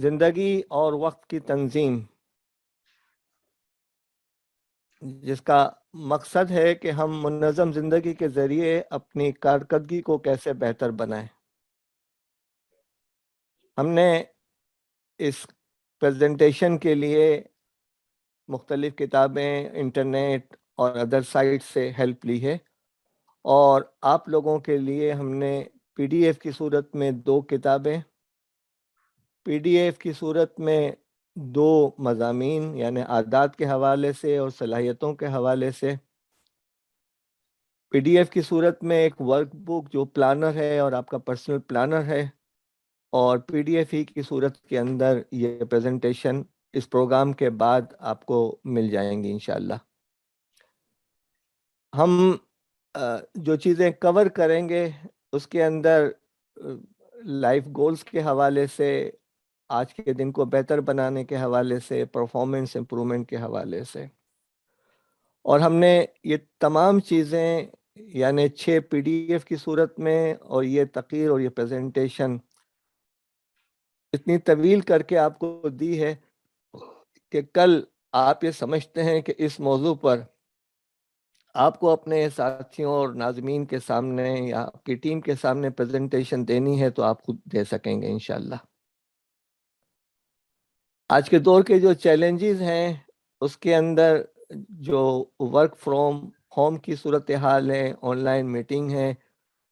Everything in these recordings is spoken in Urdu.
زندگی اور وقت کی تنظیم، جس کا مقصد ہے کہ ہم منظم زندگی کے ذریعے اپنی کارکردگی کو کیسے بہتر بنائیں۔ ہم نے اس پریزنٹیشن کے لیے مختلف کتابیں، انٹرنیٹ اور ادر سائٹ سے ہیلپ لی ہے، اور آپ لوگوں کے لیے ہم نے پی ڈی ایف کی صورت میں 2 کتابیں، پی ڈی ایف کی صورت میں 2 مضامین یعنی عادات کے حوالے سے اور صلاحیتوں کے حوالے سے، پی ڈی ایف کی صورت میں ایک ورک بک جو پلانر ہے اور آپ کا پرسنل پلانر ہے، اور پی ڈی ایف ہی کی صورت کے اندر یہ پریزنٹیشن اس پروگرام کے بعد آپ کو مل جائیں گی انشاءاللہ۔ ہم جو چیزیں کور کریں گے اس کے اندر لائف گولز کے حوالے سے، آج کے دن کو بہتر بنانے کے حوالے سے، پرفارمنس امپرومنٹ کے حوالے سے، اور ہم نے یہ تمام چیزیں یعنی 6 پی ڈی ایف کی صورت میں اور یہ تقریر اور یہ پریزنٹیشن اتنی طویل کر کے آپ کو دی ہے کہ کل آپ یہ سمجھتے ہیں کہ اس موضوع پر آپ کو اپنے ساتھیوں اور ناظرین کے سامنے یا آپ کی ٹیم کے سامنے پریزنٹیشن دینی ہے تو آپ خود دے سکیں گے انشاءاللہ۔ آج کے دور کے جو چیلنجز ہیں اس کے اندر جو ورک فرام ہوم کی صورتحال ہے، آن لائن میٹنگ ہے،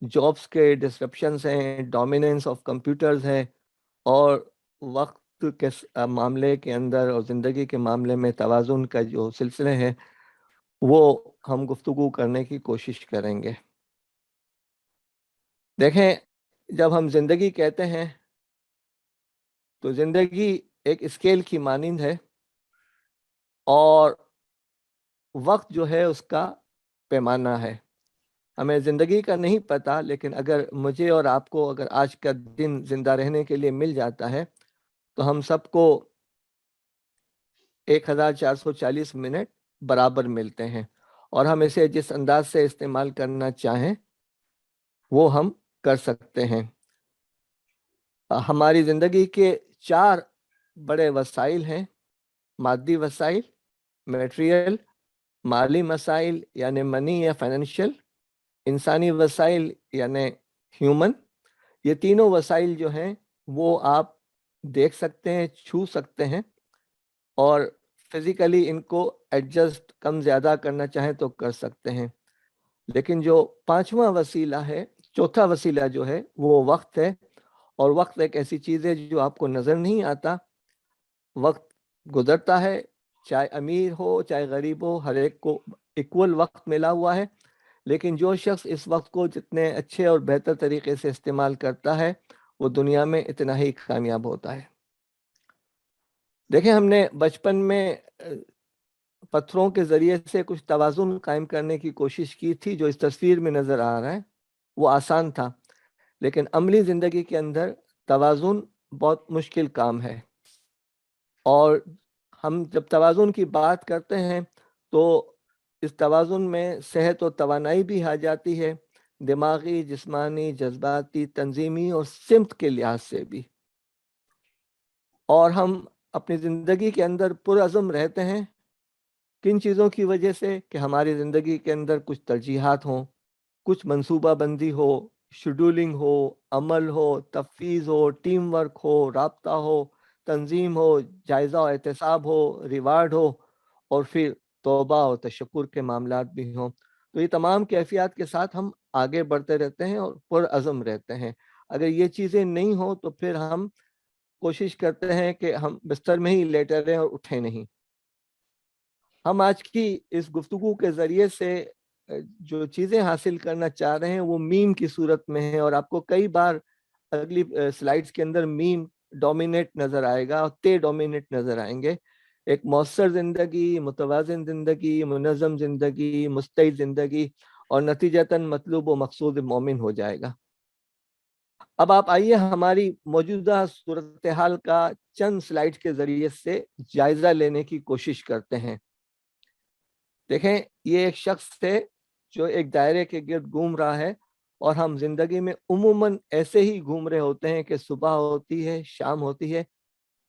جابس کے ڈسرپشنز ہیں، ڈومیننس آف کمپیوٹرز ہیں، اور وقت کے معاملے کے اندر اور زندگی کے معاملے میں توازن کا جو سلسلے ہیں وہ ہم گفتگو کرنے کی کوشش کریں گے۔ دیکھیں، جب ہم زندگی کہتے ہیں تو زندگی ایک اسکیل کی مانند ہے، اور وقت جو ہے اس کا پیمانہ ہے۔ ہمیں زندگی کا نہیں پتہ، لیکن اگر مجھے اور آپ کو اگر آج کا دن زندہ رہنے کے لیے مل جاتا ہے تو ہم سب کو 1440 منٹ برابر ملتے ہیں، اور ہم اسے جس انداز سے استعمال کرنا چاہیں وہ ہم کر سکتے ہیں۔ ہماری زندگی کے 4 بڑے وسائل ہیں: مادی وسائل، میٹریل، مالی مسائل یعنی منی یا فائنینشیل، انسانی وسائل یعنی ہیومن۔ یہ تینوں وسائل جو ہیں وہ آپ دیکھ سکتے ہیں، چھو سکتے ہیں، اور فزیکلی ان کو ایڈجسٹ کم زیادہ کرنا چاہیں تو کر سکتے ہیں۔ لیکن جو 5واں وسیلہ ہے، چوتھا وسیلہ جو ہے وہ وقت ہے، اور وقت ایک ایسی چیز ہے جو آپ کو نظر نہیں آتا۔ وقت گزرتا ہے، چاہے امیر ہو چاہے غریب ہو، ہر ایک کو ایکول وقت ملا ہوا ہے، لیکن جو شخص اس وقت کو جتنے اچھے اور بہتر طریقے سے استعمال کرتا ہے وہ دنیا میں اتنا ہی کامیاب ہوتا ہے۔ دیکھیں، ہم نے بچپن میں پتھروں کے ذریعے سے کچھ توازن قائم کرنے کی کوشش کی تھی، جو اس تصویر میں نظر آ رہا ہے وہ آسان تھا، لیکن عملی زندگی کے اندر توازن بہت مشکل کام ہے۔ اور ہم جب توازن کی بات کرتے ہیں تو اس توازن میں صحت و توانائی بھی آ جاتی ہے، دماغی، جسمانی، جذباتی، تنظیمی اور سمت کے لحاظ سے بھی، اور ہم اپنی زندگی کے اندر پرعزم رہتے ہیں۔ کن چیزوں کی وجہ سے؟ کہ ہماری زندگی کے اندر کچھ ترجیحات ہوں، کچھ منصوبہ بندی ہو، شیڈولنگ ہو، عمل ہو، تفویض ہو، ٹیم ورک ہو، رابطہ ہو، تنظیم ہو، جائزہ و احتساب ہو، ریوارڈ ہو، اور پھر توبہ اور تشکر کے معاملات بھی ہوں۔ تو یہ تمام کیفیات کے ساتھ ہم آگے بڑھتے رہتے ہیں اور پرعزم رہتے ہیں۔ اگر یہ چیزیں نہیں ہوں تو پھر ہم کوشش کرتے ہیں کہ ہم بستر میں ہی لیٹے رہیں اور اٹھیں نہیں۔ ہم آج کی اس گفتگو کے ذریعے سے جو چیزیں حاصل کرنا چاہ رہے ہیں وہ میم کی صورت میں ہے، اور آپ کو کئی بار اگلی سلائیڈز کے اندر میم ڈومینیٹ نظر آئے گا اور ڈومینیٹ نظر آئیں گے۔ ایک مؤثر زندگی، متوازن زندگی، منظم زندگی، مستعد زندگی، اور نتیجتاً مطلوب و مقصود مومن ہو جائے گا۔ اب آپ آئیے ہماری موجودہ صورتحال کا چند سلائیڈ کے ذریعے سے جائزہ لینے کی کوشش کرتے ہیں۔ دیکھیں، یہ ایک شخص تھے جو ایک دائرے کے گرد گھوم رہا ہے، اور ہم زندگی میں عموماً ایسے ہی گھوم رہے ہوتے ہیں کہ صبح ہوتی ہے، شام ہوتی ہے،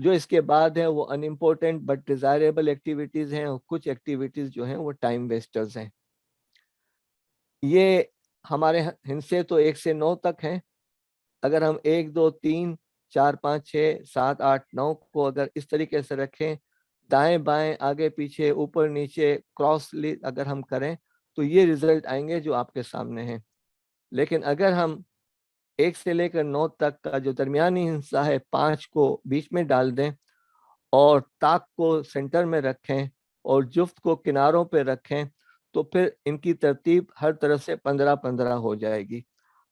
جو اس کے بعد ہیں وہ انمپورٹنٹ بٹ ڈیزائریبل ایکٹیویٹیز ہیں، اور کچھ ایکٹیویٹیز جو ہیں وہ ٹائم ویسٹرز ہیں۔ یہ ہمارے ہندسے تو 1 سے 9 تک ہیں۔ اگر ہم 1 2 3 4 5 6 7 8 9 کو اگر اس طریقے سے رکھیں، دائیں بائیں آگے پیچھے اوپر نیچے کراس اگر ہم کریں تو یہ رزلٹ آئیں گے جو آپ کے سامنے ہیں۔ لیکن اگر ہم 1 سے لے کر 9 تک کا جو درمیانی حصہ ہے 5 کو بیچ میں ڈال دیں اور طاق کو سینٹر میں رکھیں اور جفت کو کناروں پہ رکھیں، تو پھر ان کی ترتیب ہر طرف سے 15-15 ہو جائے گی۔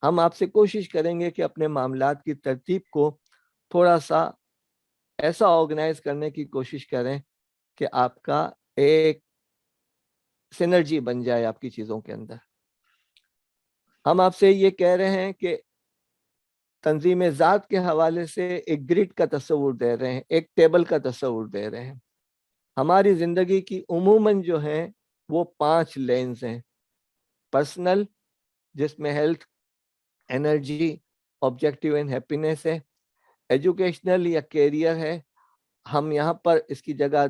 ہم آپ سے کوشش کریں گے کہ اپنے معاملات کی ترتیب کو تھوڑا سا ایسا آرگنائز کرنے کی کوشش کریں کہ آپ کا ایک سینرجی بن جائے آپ کی چیزوں کے اندر۔ ہم آپ سے یہ کہہ رہے ہیں کہ تنظیم ذات کے حوالے سے ایک گرڈ کا تصور دے رہے ہیں، ایک ٹیبل کا تصور دے رہے ہیں۔ ہماری زندگی کی عموماً جو ہیں وہ 5 لینز ہیں: پرسنل، جس میں health, energy, objective and happiness ہے; ایجوکیشنل یا کیریئر ہے، ہم یہاں پر اس کی جگہ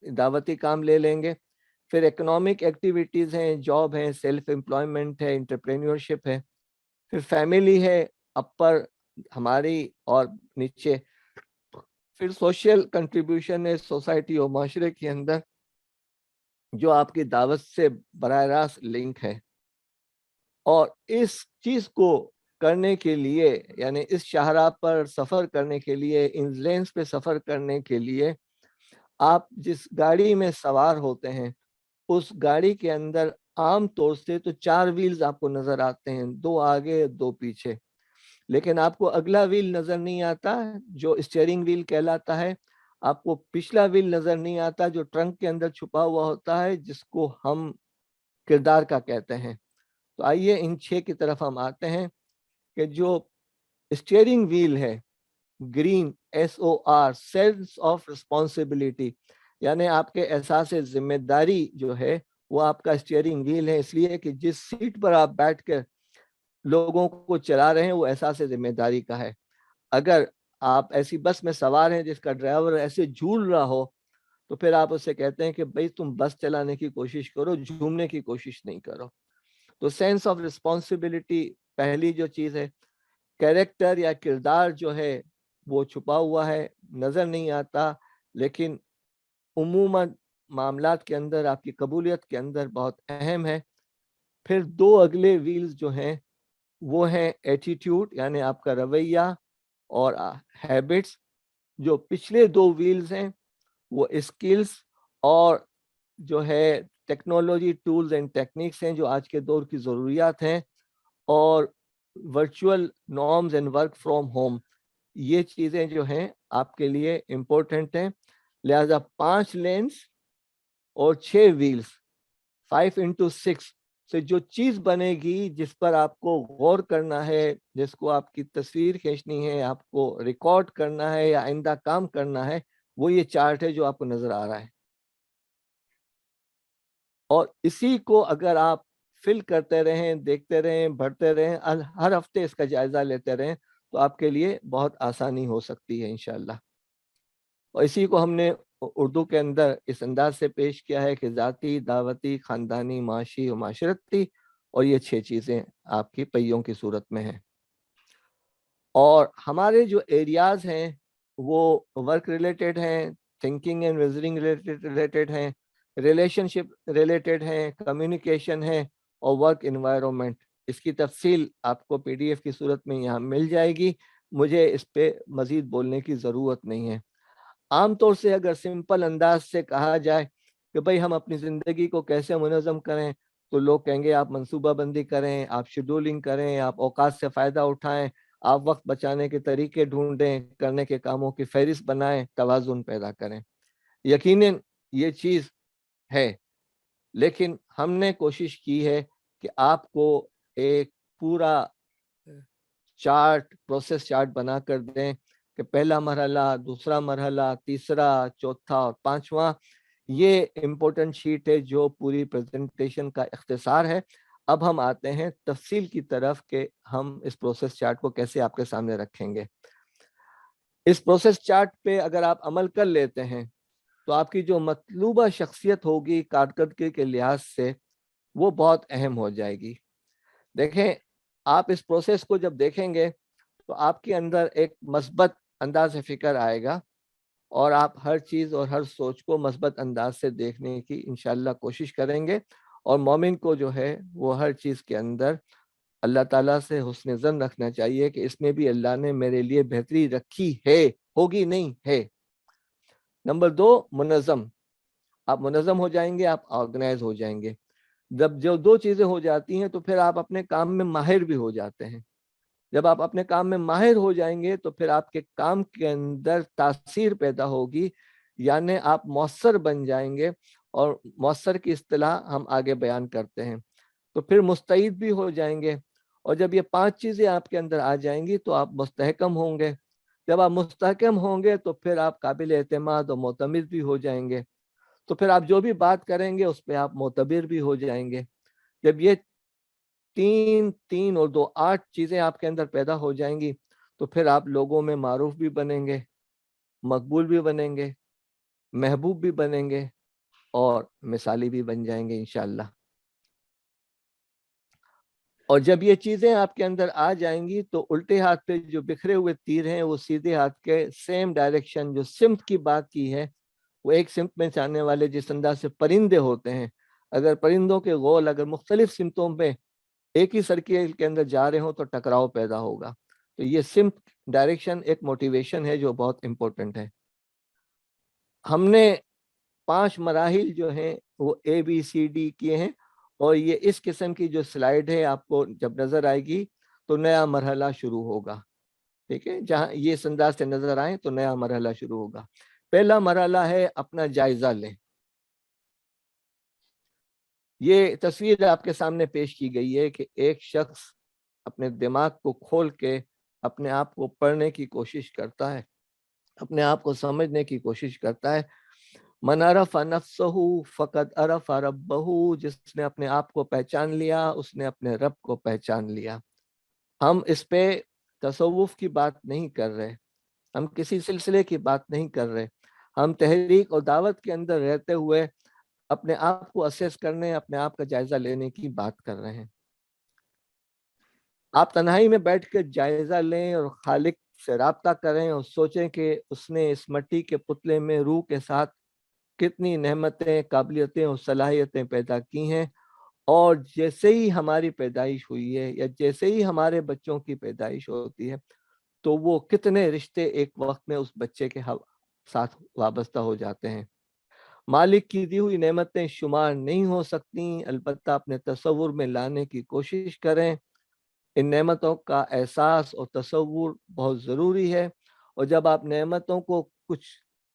دعوتی کام لے لیں گے. پھر اکنامک ایکٹیویٹیز ہیں، جاب ہے، سیلف امپلائمنٹ ہے، انٹرپرینیورشپ ہے. پھر فیملی ہے اپر ہماری اور نیچے. پھر سوشل کنٹریبیوشن ہے، سوسائٹی اور معاشرے کے اندر جو آپ کی دعوت سے براہ راست لنک ہے. اور اس چیز کو کرنے کے لیے، یعنی اس شاہراہ پر سفر کرنے کے لیے، ان لینز پہ سفر کرنے کے لیے، آپ جس گاڑی میں سوار ہوتے ہیں اس گاڑی کے اندر عام طور سے تو 4 ویلز آپ کو نظر آتے ہیں، 2 آگے 2 پیچھے. لیکن آپ کو اگلا ویل نظر نہیں آتا جو اسٹیئرنگ ویل کہلاتا ہے. آپ کو پچھلا ویل نظر نہیں آتا جو ٹرنک کے اندر چھپا ہوا ہوتا ہے، جس کو ہم کردار کا کہتے ہیں. تو آئیے ان 6 کی طرف ہم آتے ہیں کہ جو اسٹیئرنگ ویل ہے، green SOR، sense of responsibility, یعنی آپ کے احساس ذمہ داری جو ہے وہ آپ کا اسٹیئرنگ ویل ہے. اس لیے کہ جس سیٹ پر آپ بیٹھ کر لوگوں کو چلا رہے ہیں وہ احساس ذمہ داری کا ہے. اگر آپ ایسی بس میں سوار ہیں جس کا ڈرائیور ایسے جھول رہا ہو تو پھر آپ اسے کہتے ہیں کہ بھائی تم بس چلانے کی کوشش کرو، جھومنے کی کوشش نہیں کرو. تو سینس آف رسپانسبلٹی پہلی جو چیز ہے. کیریکٹر یا کردار جو ہے وہ چھپا ہوا ہے، نظر نہیں آتا، لیکن عموماً معاملات کے اندر آپ کی قبولیت کے اندر بہت اہم ہے. پھر 2 اگلے ویلز جو ہیں وہ ہیں ایٹیٹیوڈ، یعنی آپ کا رویہ، اور ہیبٹس. جو پچھلے 2 ویلز ہیں وہ اسکلز اور جو ہے ٹیکنالوجی، ٹولز اینڈ ٹیکنیکس ہیں جو آج کے دور کی ضروریات ہیں، اور virtual norms and work from home. یہ چیزیں جو ہیں آپ کے لیے امپورٹنٹ ہیں. لہذا 5 لینز اور 6 ویلز، 5x6 سے جو چیز بنے گی، جس پر آپ کو غور کرنا ہے، جس کو آپ کی تصویر کھینچنی ہے، آپ کو ریکارڈ کرنا ہے یا آئندہ کام کرنا ہے، وہ یہ چارٹ ہے جو آپ کو نظر آ رہا ہے. اور اسی کو اگر آپ فل کرتے رہیں، دیکھتے رہیں، بڑھتے رہیں، ہر ہفتے اس کا جائزہ لیتے رہیں، تو آپ کے لیے بہت آسانی ہو سکتی ہے انشاءاللہ. اور اسی کو ہم نے اردو کے اندر اس انداز سے پیش کیا ہے کہ ذاتی، دعوتی، خاندانی، معاشی و معاشرتی، اور یہ 6 چیزیں آپ کی پہیوں کی صورت میں ہیں. اور ہمارے جو ایریاز ہیں وہ ورک ریلیٹڈ ہیں، تھنکنگ اینڈ ریزننگ ریلیٹڈ ہیں، ریلیشن شپ ریلیٹڈ ہیں، کمیونیکیشن ہے، اور ورک انوائرمنٹ. اس کی تفصیل آپ کو PDF کی صورت میں یہاں مل جائے گی، مجھے اس پہ مزید بولنے کی ضرورت نہیں ہے. عام طور سے اگر سمپل انداز سے کہا جائے کہ بھئی ہم اپنی زندگی کو کیسے منظم کریں، تو لوگ کہیں گے آپ منصوبہ بندی کریں، آپ شیڈولنگ کریں، آپ اوقات سے فائدہ اٹھائیں، آپ وقت بچانے کے طریقے ڈھونڈیں، کرنے کے کاموں کی فہرست بنائیں، توازن پیدا کریں. یقیناً یہ چیز ہے، لیکن ہم نے کوشش کی ہے کہ آپ کو ایک پورا چارٹ، پروسیس چارٹ بنا کر دیں کہ پہلا مرحلہ، دوسرا مرحلہ، تیسرا، چوتھا اور 5واں. یہ امپورٹنٹ شیٹ ہے جو پوری پریزنٹیشن کا اختصار ہے. اب ہم آتے ہیں تفصیل کی طرف کہ ہم اس پروسیس چارٹ کو کیسے آپ کے سامنے رکھیں گے. اس پروسیس چارٹ پہ اگر آپ عمل کر لیتے ہیں تو آپ کی جو مطلوبہ شخصیت ہوگی کارکردگی کے لحاظ سے وہ بہت اہم ہو جائے گی. دیکھیں آپ اس پروسیس کو جب دیکھیں گے تو آپ کے اندر ایک مثبت انداز فکر آئے گا اور آپ ہر چیز اور ہر سوچ کو مثبت انداز سے دیکھنے کی انشاءاللہ کوشش کریں گے. اور مومن کو جو ہے وہ ہر چیز کے اندر اللہ تعالیٰ سے حسن ظن رکھنا چاہیے کہ اس میں بھی اللہ نے میرے لیے بہتری رکھی ہے, ہوگی نہیں ہے. نمبر 2, منظم. آپ منظم ہو جائیں گے, آپ آرگنائز ہو جائیں گے. جب جو دو چیزیں ہو جاتی ہیں تو پھر آپ اپنے کام میں ماہر بھی ہو جاتے ہیں. جب آپ اپنے کام میں ماہر ہو جائیں گے تو پھر آپ کے کام کے اندر تاثیر پیدا ہوگی, یعنی آپ مؤثر بن جائیں گے. اور مؤثر کی اصطلاح ہم آگے بیان کرتے ہیں. تو پھر مستعد بھی ہو جائیں گے. اور جب یہ 5 چیزیں آپ کے اندر آ جائیں گی تو آپ مستحکم ہوں گے. جب آپ مستحکم ہوں گے تو پھر آپ قابل اعتماد اور معتمد بھی ہو جائیں گے. تو پھر آپ جو بھی بات کریں گے اس پہ آپ معتبر بھی ہو جائیں گے. جب یہ 3 اور 2 8 چیزیں آپ کے اندر پیدا ہو جائیں گی تو پھر آپ لوگوں میں معروف بھی بنیں گے, مقبول بھی بنیں گے, محبوب بھی بنیں گے اور مثالی بھی بن جائیں گے انشاءاللہ. اور جب یہ چیزیں آپ کے اندر آ جائیں گی تو الٹے ہاتھ پہ جو بکھرے ہوئے تیر ہیں وہ سیدھے ہاتھ کے سیم ڈائریکشن, جو سمت کی بات کی ہے وہ ایک سمت میں جانے والے جس انداز سے پرندے ہوتے ہیں, اگر پرندوں کے غول اگر مختلف سمتوں میں ایک ہی سرکل کے اندر جا رہے ہوں تو ٹکراؤ پیدا ہوگا. تو یہ سمت ڈائریکشن ایک موٹیویشن ہے جو بہت امپورٹنٹ ہے. ہم نے 5 مراحل جو ہیں وہ ABCD کیے ہیں اور یہ اس قسم کی جو سلائیڈ ہے آپ کو جب نظر آئے گی تو نیا مرحلہ شروع ہوگا. ٹھیک ہے, جہاں یہ اس انداز سے نظر آئے تو نیا مرحلہ شروع ہوگا. پہلا مرحلہ ہے اپنا جائزہ لیں. یہ تصویر آپ کے سامنے پیش کی گئی ہے کہ ایک شخص اپنے دماغ کو کھول کے اپنے آپ کو پڑھنے کی کوشش کرتا ہے, اپنے آپ کو سمجھنے کی کوشش کرتا ہے. من عرف نفسہ فقد عرف ربہ, جس نے اپنے آپ کو پہچان لیا اس نے اپنے رب کو پہچان لیا. ہم اس پہ تصوف کی بات نہیں کر رہے, ہم کسی سلسلے کی بات نہیں کر رہے, ہم تحریک اور دعوت کے اندر رہتے ہوئے اپنے آپ کو اسیس کرنے, اپنے آپ کا جائزہ لینے کی بات کر رہے ہیں. آپ تنہائی میں بیٹھ کے جائزہ لیں اور خالق سے رابطہ کریں اور سوچیں کہ اس نے اس مٹی کے پتلے میں روح کے ساتھ کتنی نعمتیں, قابلیتیں اور صلاحیتیں پیدا کی ہیں. اور جیسے ہی ہماری پیدائش ہوئی ہے یا جیسے ہی ہمارے بچوں کی پیدائش ہوتی ہے تو وہ کتنے رشتے ایک وقت میں اس بچے کے ساتھ وابستہ ہو جاتے ہیں. مالک کی دی ہوئی نعمتیں شمار نہیں ہو سکتی, البتہ اپنے تصور میں لانے کی کوشش کریں. ان نعمتوں کا احساس اور تصور بہت ضروری ہے. اور جب آپ نعمتوں کو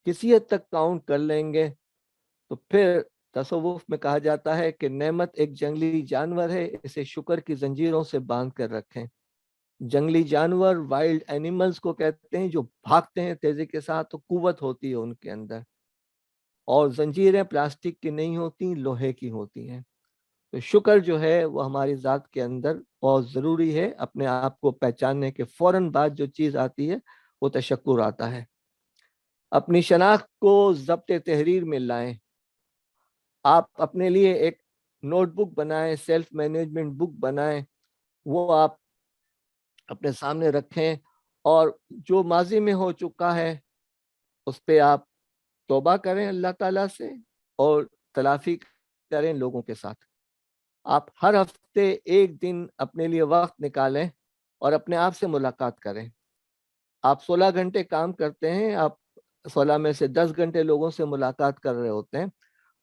کسی حد تک کاؤنٹ کر لیں گے تو پھر تصوف میں کہا جاتا ہے کہ نعمت ایک جنگلی جانور ہے, اسے شکر کی زنجیروں سے باندھ کر رکھیں. جنگلی جانور وائلڈ اینیملز کو کہتے ہیں جو بھاگتے ہیں تیزی کے ساتھ, تو قوت ہوتی ہے ان کے اندر, اور زنجیریں پلاسٹک کی نہیں ہوتی, لوہے کی ہوتی ہیں. تو شکر جو ہے وہ ہماری ذات کے اندر بہت ضروری ہے. اپنے آپ کو پہچاننے کے فوراً بعد جو چیز آتی ہے وہ تشکر آتا ہے. اپنی شناخت کو ضبط تحریر میں لائیں. آپ اپنے لیے ایک نوٹ بک بنائیں, سیلف مینجمنٹ بک بنائیں, وہ آپ اپنے سامنے رکھیں اور جو ماضی میں ہو چکا ہے اس پہ آپ توبہ کریں اللہ تعالیٰ سے اور تلافی کریں لوگوں کے ساتھ. آپ ہر ہفتے ایک دن اپنے لیے وقت نکالیں اور اپنے آپ سے ملاقات کریں. آپ 16 گھنٹے کام کرتے ہیں, آپ 16 میں سے 10 گھنٹے لوگوں سے ملاقات کر رہے ہوتے ہیں.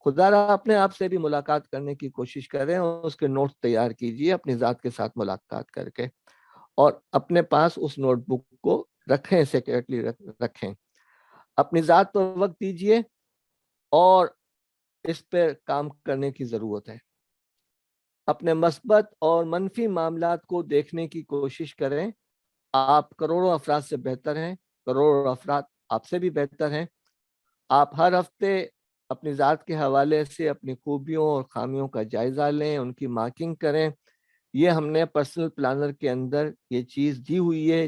خدا را اپنے آپ سے بھی ملاقات کرنے کی کوشش کریں اور اس کے نوٹ تیار کیجئے اپنی ذات کے ساتھ ملاقات کر کے, اور اپنے پاس اس نوٹ بک کو رکھیں, سیکریٹلی رکھیں. اپنی ذات پر وقت دیجئے اور اس پہ کام کرنے کی ضرورت ہے. اپنے مثبت اور منفی معاملات کو دیکھنے کی کوشش کریں. آپ کروڑوں افراد سے بہتر ہیں, کروڑوں افراد آپ سے بھی بہتر ہیں. آپ ہر ہفتے اپنی ذات کے حوالے سے اپنی خوبیوں اور خامیوں کا جائزہ لیں, ان کی مارکنگ کریں. یہ ہم نے پرسنل پلانر کے اندر یہ چیز دی ہوئی ہے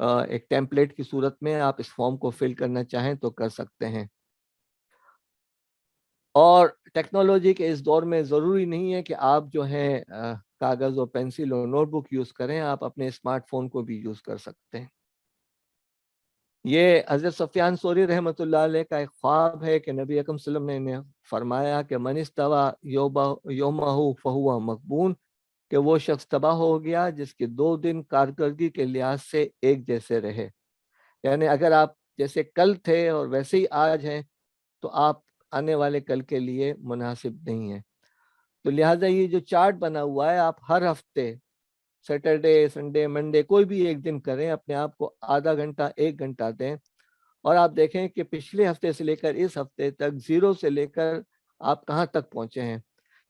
ایک ٹیمپلیٹ کی صورت میں آپ اس فارم کو فل کرنا چاہیں تو کر سکتے ہیں. اور ٹیکنالوجی کے اس دور میں ضروری نہیں ہے کہ آپ جو ہے کاغذ اور پینسل اور نوٹ بک یوز کریں، آپ اپنے اسمارٹ فون کو بھی یوز کر سکتے ہیں. یہ حضرت سفیان ثوری رحمۃ اللہ علیہ کا ایک خواب ہے کہ نبی اکرم صلی اللہ علیہ وسلم نے فرمایا کہ من استوى یومہ فہو مغبون، کہ وہ شخص تباہ ہو گیا جس کے 2 دن کارکردگی کے لحاظ سے ایک جیسے رہے. یعنی اگر آپ جیسے کل تھے اور ویسے ہی آج ہیں تو آپ آنے والے کل کے لیے مناسب نہیں ہیں. تو لہٰذا یہ جو چارٹ بنا ہوا ہے، آپ ہر ہفتے سیٹرڈے سنڈے منڈے کوئی بھی ایک دن کریں، اپنے آپ کو آدھا گھنٹہ 1 گھنٹہ دیں، اور آپ دیکھیں کہ پچھلے ہفتے سے لے کر اس ہفتے تک 0 سے لے کر آپ کہاں تک پہنچے ہیں.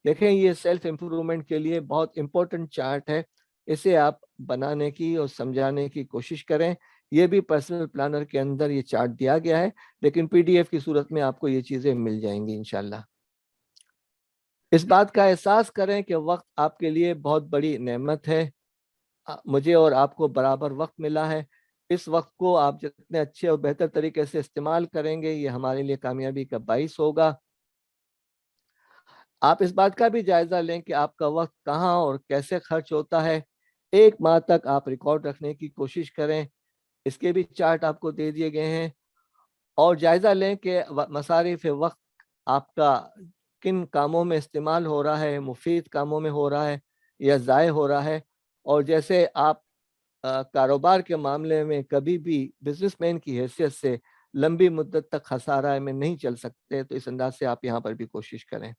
دیکھیں یہ سیلف امپرومنٹ کے لیے بہت امپورٹنٹ چارٹ ہے، اسے آپ بنانے کی اور سمجھانے کی کوشش کریں. یہ بھی پرسنل پلانر کے اندر یہ چارٹ دیا گیا ہے، لیکن PDF کی صورت میں آپ کو یہ چیزیں مل جائیں گی انشاءاللہ. اس بات کا احساس کریں کہ وقت آپ کے لیے بہت بڑی نعمت ہے. مجھے اور آپ کو برابر وقت ملا ہے. اس وقت کو آپ جتنے اچھے اور بہتر طریقے سے استعمال کریں گے، یہ ہمارے لیے کامیابی کا باعث ہوگا. آپ اس بات کا بھی جائزہ لیں کہ آپ کا وقت کہاں اور کیسے خرچ ہوتا ہے. 1 ماہ تک آپ ریکارڈ رکھنے کی کوشش کریں. اس کے بھی چارٹ آپ کو دے دیے گئے ہیں. اور جائزہ لیں کہ مصارف وقت آپ کا کن کاموں میں استعمال ہو رہا ہے، مفید کاموں میں ہو رہا ہے یا ضائع ہو رہا ہے. اور جیسے آپ کاروبار کے معاملے میں کبھی بھی بزنس مین کی حیثیت سے لمبی مدت تک خسارہ میں نہیں چل سکتے، تو اس انداز سے آپ یہاں پر بھی کوشش کریں.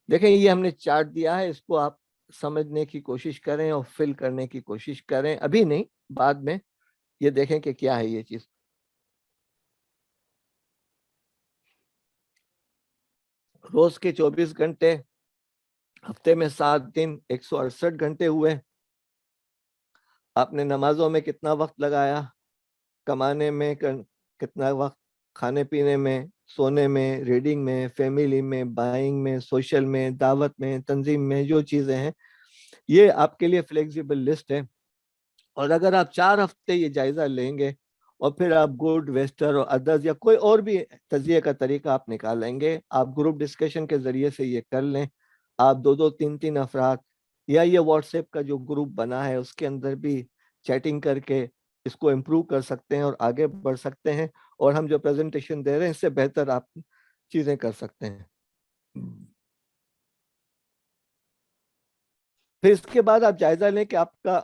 دیکھیں یہ ہم نے چارٹ دیا ہے، اس کو آپ سمجھنے کی کوشش کریں اور فل کرنے کی کوشش کریں. ابھی نہیں، بعد میں یہ دیکھیں کہ کیا ہے یہ چیز. روز کے 24 گھنٹے، ہفتے میں 7 دن، 168 گھنٹے ہوئے. آپ نے نمازوں میں کتنا وقت لگایا، کمانے میں کتنا وقت، کھانے پینے میں، سونے میں، ریڈنگ میں، فیملی میں، بائنگ میں، سوشل میں، دعوت میں، تنظیم میں، جو چیزیں ہیں یہ آپ کے لیے فلیکسیبل لسٹ ہے. اور اگر آپ 4 ہفتے یہ جائزہ لیں گے اور پھر آپ گڈ ویسٹر اور ادرز یا کوئی اور بھی تجزیے کا طریقہ آپ نکالیں گے، آپ گروپ ڈسکشن کے ذریعے سے یہ کر لیں. آپ 2 3 افراد یا یہ واٹس ایپ کا جو گروپ بنا ہے اس کے اندر بھی چیٹنگ کر کے اس کو امپروو کر سکتے ہیں اور آگے بڑھ سکتے ہیں. اور ہم جو پریزنٹیشن دے رہے ہیں اس سے بہتر آپ چیزیں کر سکتے ہیں. پھر اس کے بعد آپ جائزہ لیں کہ آپ کا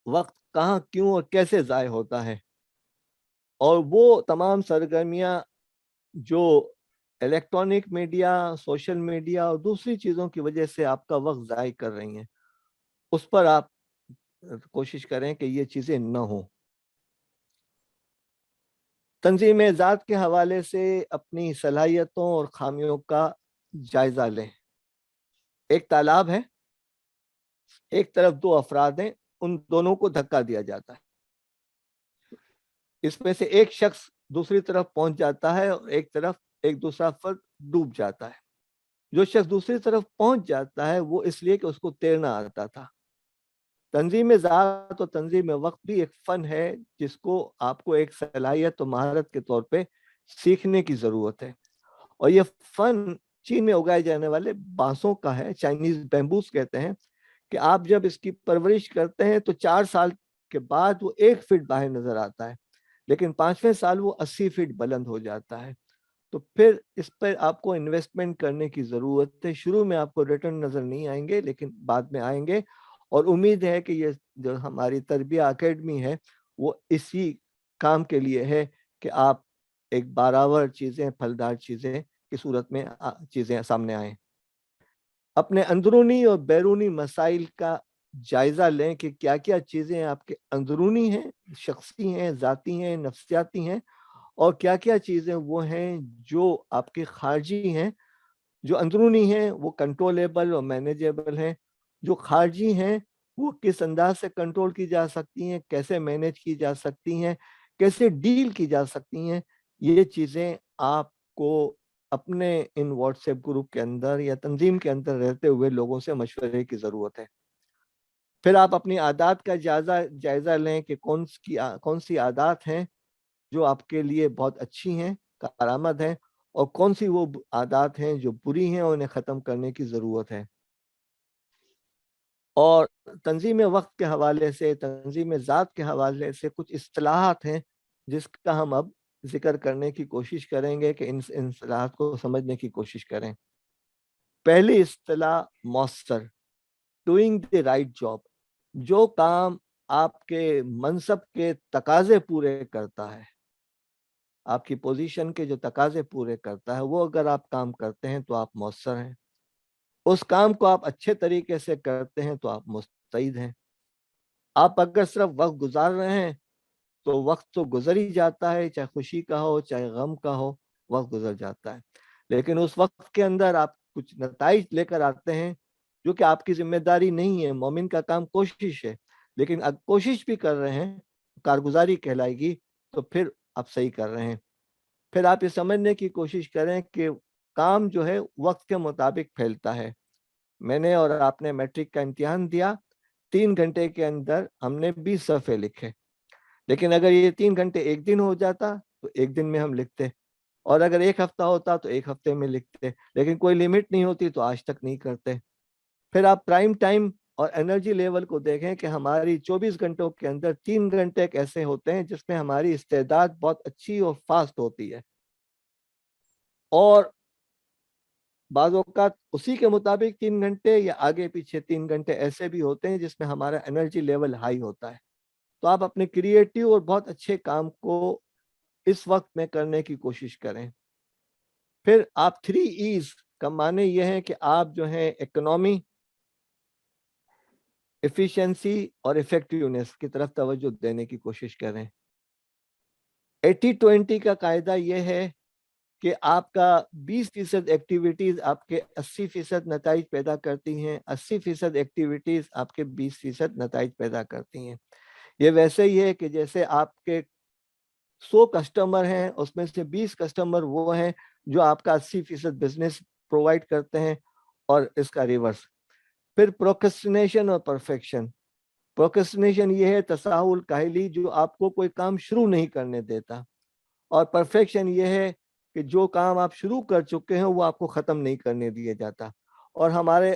وقت کہاں، کیوں اور کیسے ضائع ہوتا ہے. اور وہ تمام سرگرمیاں جو الیکٹرانک میڈیا، سوشل میڈیا اور دوسری چیزوں کی وجہ سے آپ کا وقت ضائع کر رہی ہیں، اس پر آپ کوشش کریں کہ یہ چیزیں نہ ہوں. تنظیم ذات کے حوالے سے اپنی صلاحیتوں اور خامیوں کا جائزہ لیں. ایک تالاب ہے، ایک طرف 2 افراد ہیں، ان دونوں کو دھکا دیا جاتا ہے. اس میں سے ایک شخص دوسری طرف پہنچ جاتا ہے اور ایک دوسرا فرد ڈوب جاتا ہے. جو شخص دوسری طرف پہنچ جاتا ہے وہ اس لیے کہ اس کو تیرنا آتا تھا. تنظیم ذات اور تنظیم وقت بھی ایک فن ہے جس کو آپ کو ایک صلاحیت و مہارت کے طور پہ سیکھنے کی ضرورت ہے. اور یہ فن چین میں اگائے جانے والے بانسوں کا ہے، چائنیز بیمبوس کہتے ہیں، کہ آپ جب اس کی پرورش کرتے ہیں تو 4 سال کے بعد وہ 1 فٹ باہر نظر آتا ہے، لیکن 5ویں سال وہ 80 فٹ بلند ہو جاتا ہے. تو پھر اس پر آپ کو انویسٹمنٹ کرنے کی ضرورت ہے. شروع میں آپ کو ریٹرن نظر نہیں آئیں گے لیکن بعد میں آئیں گے. اور امید ہے کہ یہ جو ہماری تربیہ اکیڈمی ہے وہ اسی کام کے لیے ہے کہ آپ ایک بارآور چیزیں، پھلدار چیزیں کی صورت میں چیزیں سامنے آئیں. اپنے اندرونی اور بیرونی مسائل کا جائزہ لیں کہ کیا کیا چیزیں آپ کے اندرونی ہیں، شخصی ہیں، ذاتی ہیں، نفسیاتی ہیں، اور کیا کیا چیزیں وہ ہیں جو آپ کے خارجی ہیں. جو اندرونی ہیں وہ کنٹرولیبل اور مینیجیبل ہیں، جو خارجی ہیں وہ کس انداز سے کنٹرول کی جا سکتی ہیں، کیسے مینیج کی جا سکتی ہیں، کیسے ڈیل کی جا سکتی ہیں. یہ چیزیں آپ کو اپنے ان واٹس ایپ گروپ کے اندر یا تنظیم کے اندر رہتے ہوئے لوگوں سے مشورے کی ضرورت ہے. پھر آپ اپنی عادات کا جائزہ لیں کہ کون سی عادات ہیں جو آپ کے لیے بہت اچھی ہیں، کارآمد ہیں، اور کون سی وہ عادات ہیں جو بری ہیں اور انہیں ختم کرنے کی ضرورت ہے۔ اور تنظیم وقت کے حوالے سے، تنظیم ذات کے حوالے سے کچھ اصطلاحات ہیں جس کا ہم اب ذکر کرنے کی کوشش کریں گے کہ ان اصطلاحات کو سمجھنے کی کوشش کریں۔ پہلی اصطلاح مؤثر، ڈوئنگ دی رائٹ جاب، جو کام آپ کے منصب کے تقاضے پورے کرتا ہے، آپ کی پوزیشن کے جو تقاضے پورے کرتا ہے، وہ اگر آپ کام کرتے ہیں تو آپ مؤثر ہیں۔ اس کام کو آپ اچھے طریقے سے کرتے ہیں تو آپ مستعد ہیں۔ آپ اگر صرف وقت گزار رہے ہیں تو وقت تو گزر ہی جاتا ہے، چاہے خوشی کا ہو چاہے غم کا ہو، وقت گزر جاتا ہے۔ لیکن اس وقت کے اندر آپ کچھ نتائج لے کر آتے ہیں جو کہ آپ کی ذمہ داری نہیں ہے۔ مومن کا کام کوشش ہے، لیکن اگر کوشش بھی کر رہے ہیں، کارگزاری کہلائے گی، تو پھر آپ صحیح کر رہے ہیں۔ پھر آپ یہ سمجھنے کی کوشش کریں کہ کام جو ہے وقت کے مطابق پھیلتا ہے۔ میں نے اور آپ نے میٹرک کا امتحان دیا، 3 گھنٹے کے اندر ہم نے 20 صفحے لکھے، لیکن اگر یہ 3 گھنٹے ایک دن ہو جاتا تو ایک دن میں ہم لکھتے، اور اگر ایک ہفتہ ہوتا تو ایک ہفتے میں لکھتے، لیکن کوئی لمٹ نہیں ہوتی تو آج تک نہیں کرتے۔ پھر آپ پرائم ٹائم اور انرجی لیول کو دیکھیں کہ ہماری 24 گھنٹوں کے اندر 3 گھنٹے ایک ایسے ہوتے ہیں جس میں ہماری استعداد بہت اچھی اور فاسٹ ہوتی ہے، اور بعض اوقات اسی کے مطابق 3 گھنٹے یا آگے پیچھے 3 گھنٹے ایسے بھی ہوتے ہیں جس میں ہمارا انرجی لیول ہائی ہوتا ہے۔ تو آپ اپنے کریٹیو اور بہت اچھے کام کو اس وقت میں کرنے کی کوشش کریں۔ پھر آپ 3 E's کا معنی یہ ہے کہ آپ جو ہیں اکنامی، ایفیشنسی اور ایفیکٹیونیس کی طرف توجہ دینے کی کوشش کریں۔ 80-20 کا قاعدہ یہ ہے کہ آپ کا 20% ایکٹیویٹیز آپ کے 80% نتائج پیدا کرتی ہیں، 80% ایکٹیویٹیز آپ کے 20% نتائج پیدا کرتی ہیں۔ یہ ویسے ہی ہے کہ جیسے آپ کے 100 کسٹمر ہیں، اس میں سے 20 کسٹمر وہ ہیں جو آپ کا 80% بزنس پرووائڈ کرتے ہیں، اور اس کا ریورس۔ پھر پروکسٹینیشن اور پرفیکشن۔ پروکسٹینیشن یہ ہے تساہل، کاہلی، جو آپ کو کوئی کام شروع نہیں کرنے دیتا، اور پرفیکشن یہ ہے کہ جو کام آپ شروع کر چکے ہیں وہ آپ کو ختم نہیں کرنے دیا جاتا۔ اور ہمارے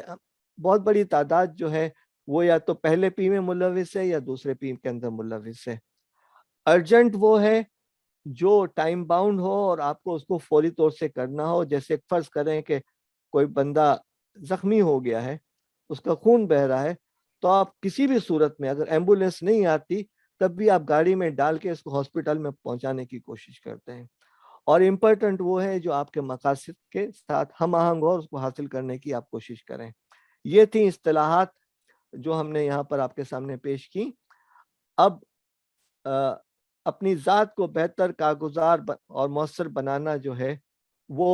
بہت بڑی تعداد جو ہے وہ یا تو پہلے پی میں ملوث ہے یا دوسرے پی کے اندر ملوث ہے۔ ارجنٹ وہ ہے جو ٹائم باؤنڈ ہو اور آپ کو اس کو فوری طور سے کرنا ہو۔ جیسے فرض کریں کہ کوئی بندہ زخمی ہو گیا ہے، اس کا خون بہ رہا ہے، تو آپ کسی بھی صورت میں، اگر ایمبولینس نہیں آتی تب بھی آپ گاڑی میں ڈال کے اس کو ہاسپٹل میں پہنچانے کی کوشش کرتے ہیں۔ اور امپورٹنٹ وہ ہے جو آپ کے مقاصد کے ساتھ ہم آہنگ ہو، اس کو حاصل کرنے کی آپ کوشش کریں۔ یہ تھیں اصطلاحات جو ہم نے یہاں پر آپ کے سامنے پیش کی۔ اب اپنی ذات کو بہتر، کارگزار اور مؤثر بنانا جو ہے وہ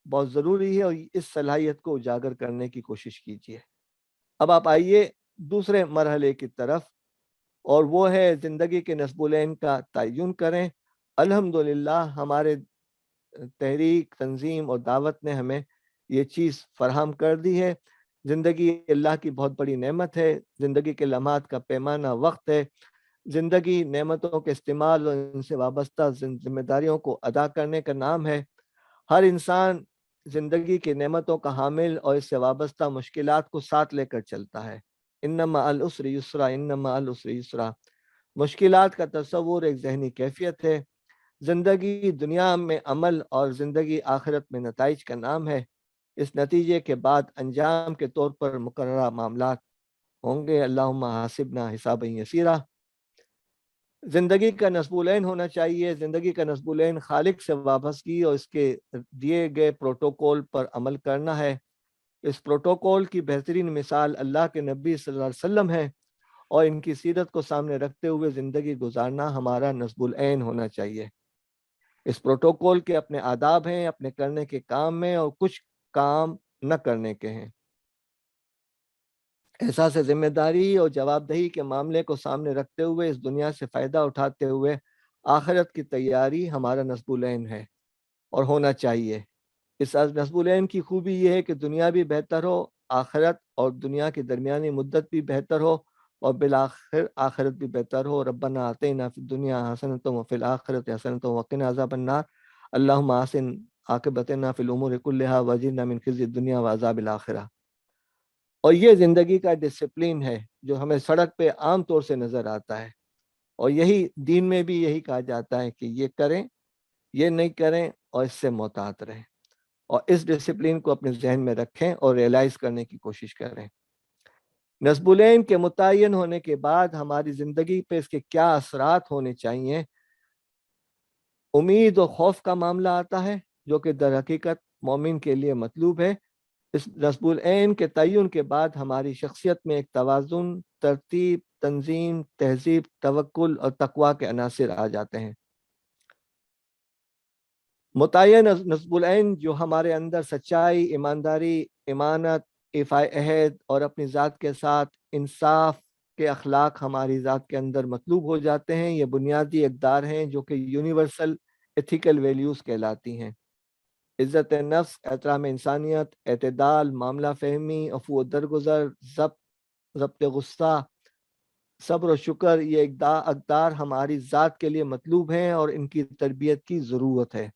بہت ضروری ہے، اور اس صلاحیت کو اجاگر کرنے کی کوشش کیجیے۔ اب آپ آئیے دوسرے مرحلے کی طرف، اور وہ ہے زندگی کے نصب العین کا تعین کریں۔ الحمدللہ ہمارے تحریک، تنظیم اور دعوت نے ہمیں یہ چیز فراہم کر دی ہے۔ زندگی اللہ کی بہت بڑی نعمت ہے، زندگی کے لمحات کا پیمانہ وقت ہے۔ زندگی نعمتوں کے استعمال اور ان سے وابستہ ذمہ داریوں کو ادا کرنے کا نام ہے۔ ہر انسان زندگی کی نعمتوں کا حامل اور اس سے وابستہ مشکلات کو ساتھ لے کر چلتا ہے۔ انما العسر یسرا، انما العسر یسرا۔ مشکلات کا تصور ایک ذہنی کیفیت ہے۔ زندگی دنیا میں عمل اور زندگی آخرت میں نتائج کا نام ہے۔ اس نتیجے کے بعد انجام کے طور پر مقررہ معاملات ہوں گے۔ اللہم حاسبنا حسابا یسیرا۔ زندگی کا نصب العین ہونا چاہیے۔ زندگی کا نصب العین خالق سے وابستگی اور اس کے دیے گئے پروٹوکول پر عمل کرنا ہے۔ اس پروٹوکول کی بہترین مثال اللہ کے نبی صلی اللہ علیہ وسلم ہے، اور ان کی سیرت کو سامنے رکھتے ہوئے زندگی گزارنا ہمارا نصب العین ہونا چاہیے۔ اس پروٹوکول کے اپنے آداب ہیں، اپنے کرنے کے کام میں، اور کچھ کام نہ کرنے کے ہیں۔ احساس ذمہ داری اور جواب دہی کے معاملے کو سامنے رکھتے ہوئے اس دنیا سے فائدہ اٹھاتے ہوئے آخرت کی تیاری ہمارا نصب العین ہے اور ہونا چاہیے۔ اس نصب العین کی خوبی یہ ہے کہ دنیا بھی بہتر ہو، آخرت اور دنیا کی درمیانی مدت بھی بہتر ہو، اور بالآخر آخرت بھی بہتر ہو. ربنا آتینا فی الدنیا حسنۃ وفی الآخرۃ حسنۃ وقنا عذاب النار. اللہم احسن عاقبتنا فی الامور کلہا واجرنا من خزی الدنیا وعذاب الآخرہ. اور یہ زندگی کا ڈسپلن ہے جو ہمیں سڑک پہ عام طور سے نظر آتا ہے, اور یہی دین میں بھی یہی کہا جاتا ہے کہ یہ کریں, یہ نہیں کریں, اور اس سے محتاط رہیں, اور اس ڈسپلن کو اپنے ذہن میں رکھیں اور ریئلائز کرنے کی کوشش کریں. نصب العین کے متعین ہونے کے بعد ہماری زندگی پہ اس کے کیا اثرات ہونے چاہیے. امید اور خوف کا معاملہ آتا ہے جو کہ در حقیقت مومن کے لیے مطلوب ہے. اس نصب العین کے تعین کے بعد ہماری شخصیت میں ایک توازن, ترتیب, تنظیم, تہذیب, توکل اور تقوی کے عناصر آ جاتے ہیں. متعین نصب العین جو ہمارے اندر سچائی, ایمانداری, امانت, ایفائے عہد اور اپنی ذات کے ساتھ انصاف کے اخلاق ہماری ذات کے اندر مطلوب ہو جاتے ہیں. یہ بنیادی اقدار ہیں جو کہ یونیورسل ایتھیکل ویلیوز کہلاتی ہیں. عزت نفس, احترام انسانیت, اعتدال, معاملہ فہمی, عفو و درگزر, ضبط غصہ, صبر و شکر, یہ اقدار ہماری ذات کے لیے مطلوب ہیں اور ان کی تربیت کی ضرورت ہے.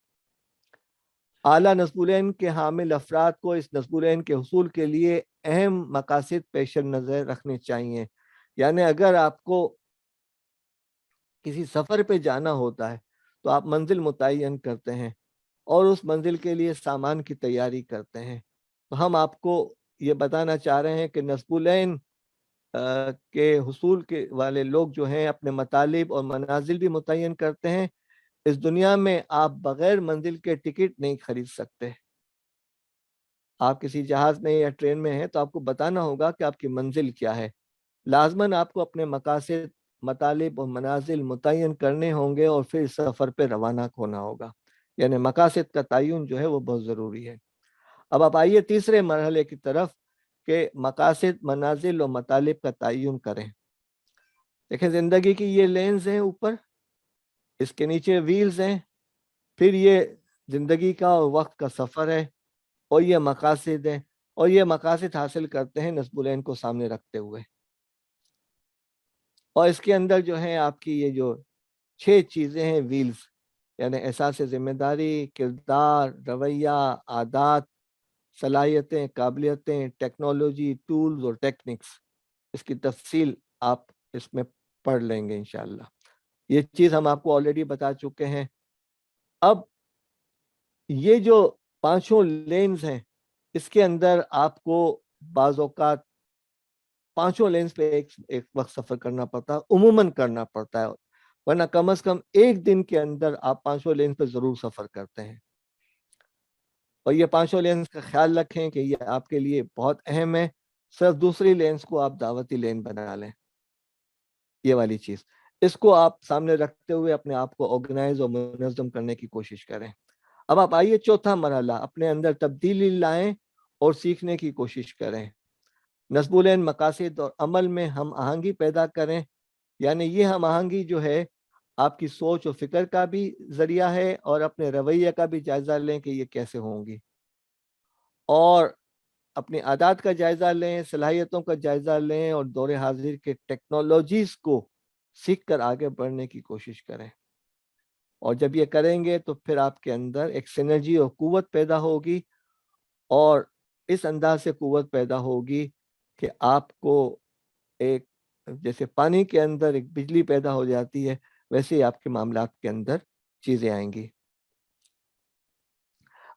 اعلیٰ نصب العین کے حامل افراد کو اس نصب العین کے حصول کے لیے اہم مقاصد پیش نظر رکھنے چاہیے. یعنی اگر آپ کو کسی سفر پہ جانا ہوتا ہے تو آپ منزل متعین کرتے ہیں اور اس منزل کے لیے سامان کی تیاری کرتے ہیں. تو ہم آپ کو یہ بتانا چاہ رہے ہیں کہ نصب العین کے حصول کے والے لوگ جو ہیں اپنے مطالب اور منازل بھی متعین کرتے ہیں. اس دنیا میں آپ بغیر منزل کے ٹکٹ نہیں خرید سکتے. آپ کسی جہاز میں یا ٹرین میں ہیں تو آپ کو بتانا ہوگا کہ آپ کی منزل کیا ہے. لازماً آپ کو اپنے مقاصد, مطالب اور منازل متعین کرنے ہوں گے اور پھر سفر پہ روانہ ہونا ہوگا. یعنی مقاصد کا تعین جو ہے وہ بہت ضروری ہے. اب آپ آئیے تیسرے مرحلے کی طرف کہ مقاصد, منازل اور مطالب کا تعین کریں. دیکھیں زندگی کی یہ لینز ہیں اوپر, اس کے نیچے ویلز ہیں, پھر یہ زندگی کا اور وقت کا سفر ہے, اور یہ مقاصد ہیں, اور یہ مقاصد حاصل کرتے ہیں نصب العین کو سامنے رکھتے ہوئے. اور اس کے اندر جو ہے آپ کی یہ جو 6 چیزیں ہیں ویلز, یعنی احساس ذمہ داری, کردار, رویہ, عادات, صلاحیتیں, قابلیتیں, ٹیکنالوجی, ٹولز اور ٹیکنکس. اس کی تفصیل آپ اس میں پڑھ لیں گے انشاءاللہ. یہ چیز ہم آپ کو آلریڈی بتا چکے ہیں. اب یہ جو 5 لینز ہیں اس کے اندر آپ کو بعض اوقات 5 لینز پہ ایک وقت سفر کرنا پڑتا ہے, عموماً کرنا پڑتا ہے, ورنہ کم از کم ایک دن کے اندر آپ 5 لینز پہ ضرور سفر کرتے ہیں. اور یہ 5 لینز کا خیال رکھیں کہ یہ آپ کے لیے بہت اہم ہے. صرف دوسری لینز کو آپ دعوتی لین بنا لیں. یہ والی چیز, اس کو آپ سامنے رکھتے ہوئے اپنے آپ کو آرگنائز اور منظم کرنے کی کوشش کریں. اب آپ آئیے چوتھا مرحلہ, اپنے اندر تبدیلی لائیں اور سیکھنے کی کوشش کریں. نصب العین مقاصد اور عمل میں ہم آہنگی پیدا کریں. یعنی یہ ہم آہنگی جو ہے آپ کی سوچ و فکر کا بھی ذریعہ ہے, اور اپنے رویہ کا بھی جائزہ لیں کہ یہ کیسے ہوں گی, اور اپنی عادات کا جائزہ لیں, صلاحیتوں کا جائزہ لیں, اور دور حاضر کے ٹیکنالوجیز کو سیکھ کر آگے بڑھنے کی کوشش کریں. اور جب یہ کریں گے تو پھر آپ کے اندر ایک سینرجی اور قوت پیدا ہوگی, اور اس انداز سے قوت پیدا ہوگی کہ آپ کو ایک جیسے پانی کے اندر ایک بجلی پیدا ہو جاتی ہے, ویسے ہی آپ کے معاملات کے اندر چیزیں آئیں گی.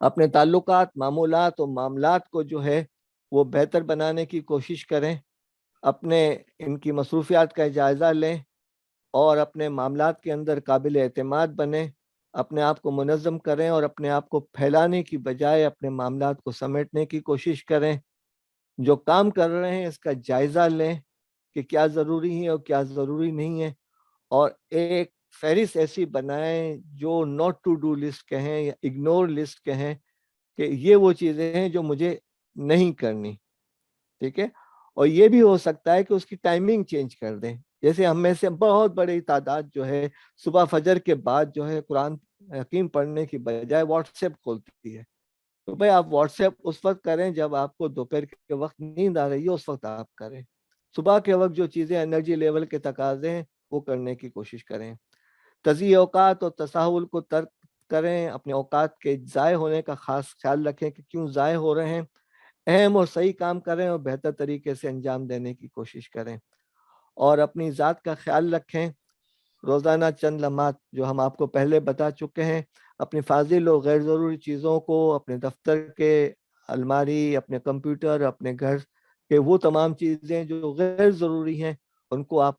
اپنے تعلقات, معمولات اور معاملات کو جو ہے وہ بہتر بنانے کی کوشش کریں. اپنے ان کی مصروفیات کا جائزہ لیں اور اپنے معاملات کے اندر قابل اعتماد بنیں. اپنے آپ کو منظم کریں اور اپنے آپ کو پھیلانے کی بجائے اپنے معاملات کو سمیٹنے کی کوشش کریں. جو کام کر رہے ہیں اس کا جائزہ لیں کہ کیا ضروری ہے اور کیا ضروری نہیں ہے, اور ایک فہرست ایسی بنائیں جو ناٹ ٹو ڈو لسٹ کہیں یا اگنور لسٹ کہیں کہ یہ وہ چیزیں ہیں جو مجھے نہیں کرنی. ٹھیک ہے, اور یہ بھی ہو سکتا ہے کہ اس کی ٹائمنگ چینج کر دیں. جیسے ہم میں سے بہت بڑی تعداد جو ہے صبح فجر کے بعد جو ہے قرآن حکیم پڑھنے کی بجائے واٹس ایپ کھولتی ہے. تو بھائی آپ واٹس ایپ اس وقت کریں جب آپ کو دوپہر کے وقت نیند آ رہی ہے, اس وقت آپ کریں. صبح کے وقت جو چیزیں انرجی لیول کے تقاضے ہیں وہ کرنے کی کوشش کریں. تضیع اوقات اور تساہل کو ترک کریں. اپنے اوقات کے ضائع ہونے کا خاص خیال رکھیں کہ کیوں ضائع ہو رہے ہیں. اہم اور صحیح کام کریں اور بہتر طریقے سے انجام دینے کی کوشش کریں. اور اپنی ذات کا خیال رکھیں. روزانہ چند لمحات جو ہم آپ کو پہلے بتا چکے ہیں، اپنی فاضل اور غیر ضروری چیزوں کو، اپنے دفتر کے الماری، اپنے کمپیوٹر، اپنے گھر کے وہ تمام چیزیں جو غیر ضروری ہیں ان کو آپ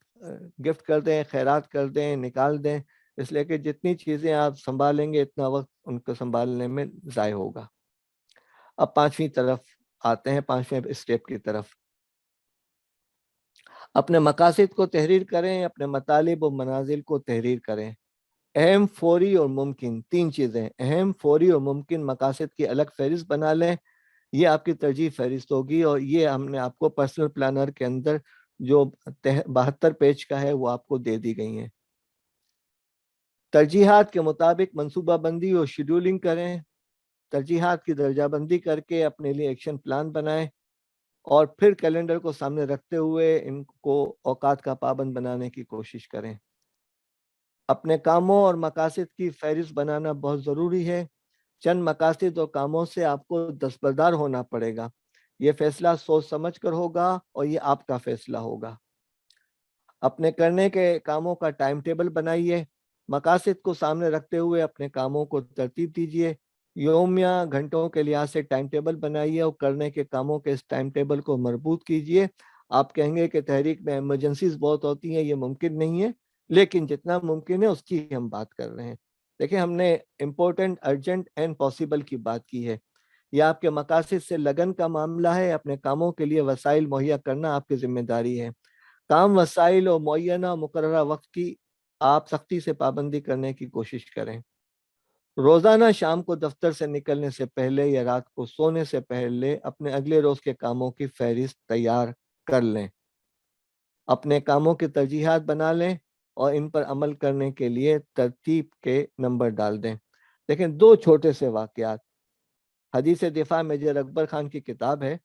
گفٹ کر دیں، خیرات کر دیں، نکال دیں. اس لیے کہ جتنی چیزیں آپ سنبھالیں گے اتنا وقت ان کو سنبھالنے میں ضائع ہوگا. اب پانچویں طرف آتے ہیں، پانچویں اسٹیپ کی طرف. اپنے مقاصد کو تحریر کریں، اپنے مطالب و منازل کو تحریر کریں. اہم، فوری اور ممکن، تین چیزیں. اہم، فوری اور ممکن مقاصد کی الگ فہرست بنا لیں. یہ آپ کی ترجیح فہرست ہوگی، اور یہ ہم نے آپ کو پرسنل پلانر کے اندر جو 72 پیج کا ہے وہ آپ کو دے دی گئی ہیں. ترجیحات کے مطابق منصوبہ بندی اور شیڈولنگ کریں. ترجیحات کی درجہ بندی کر کے اپنے لیے ایکشن پلان بنائیں، اور پھر کیلنڈر کو سامنے رکھتے ہوئے ان کو اوقات کا پابند بنانے کی کوشش کریں. اپنے کاموں اور مقاصد کی فہرست بنانا بہت ضروری ہے. چند مقاصد اور کاموں سے آپ کو دستبردار ہونا پڑے گا. یہ فیصلہ سوچ سمجھ کر ہوگا اور یہ آپ کا فیصلہ ہوگا. اپنے کرنے کے کاموں کا ٹائم ٹیبل بنائیے. مقاصد کو سامنے رکھتے ہوئے اپنے کاموں کو ترتیب دیجیے. یومیہ گھنٹوں کے لحاظ سے ٹائم ٹیبل بنائیے اور کرنے کے کاموں کے اس ٹائم ٹیبل کو مربوط کیجیے. آپ کہیں گے کہ تحریک میں ایمرجنسیز بہت ہوتی ہیں، یہ ممکن نہیں ہے، لیکن جتنا ممکن ہے اس کی ہم بات کر رہے ہیں. دیکھیں، ہم نے امپورٹنٹ، ارجنٹ اینڈ پاسبل کی بات کی ہے. یہ آپ کے مقاصد سے لگن کا معاملہ ہے. اپنے کاموں کے لیے وسائل مہیا کرنا آپ کی ذمہ داری ہے. کام، وسائل اور معینہ مقررہ وقت کی آپ سختی سے پابندی کرنے کی کوشش کریں. روزانہ شام کو دفتر سے نکلنے سے پہلے یا رات کو سونے سے پہلے اپنے اگلے روز کے کاموں کی فہرست تیار کر لیں. اپنے کاموں کی ترجیحات بنا لیں اور ان پر عمل کرنے کے لیے ترتیب کے نمبر ڈال دیں. لیکن دو چھوٹے سے واقعات. حدیث دفاع میجر اکبر خان کی کتاب ہے،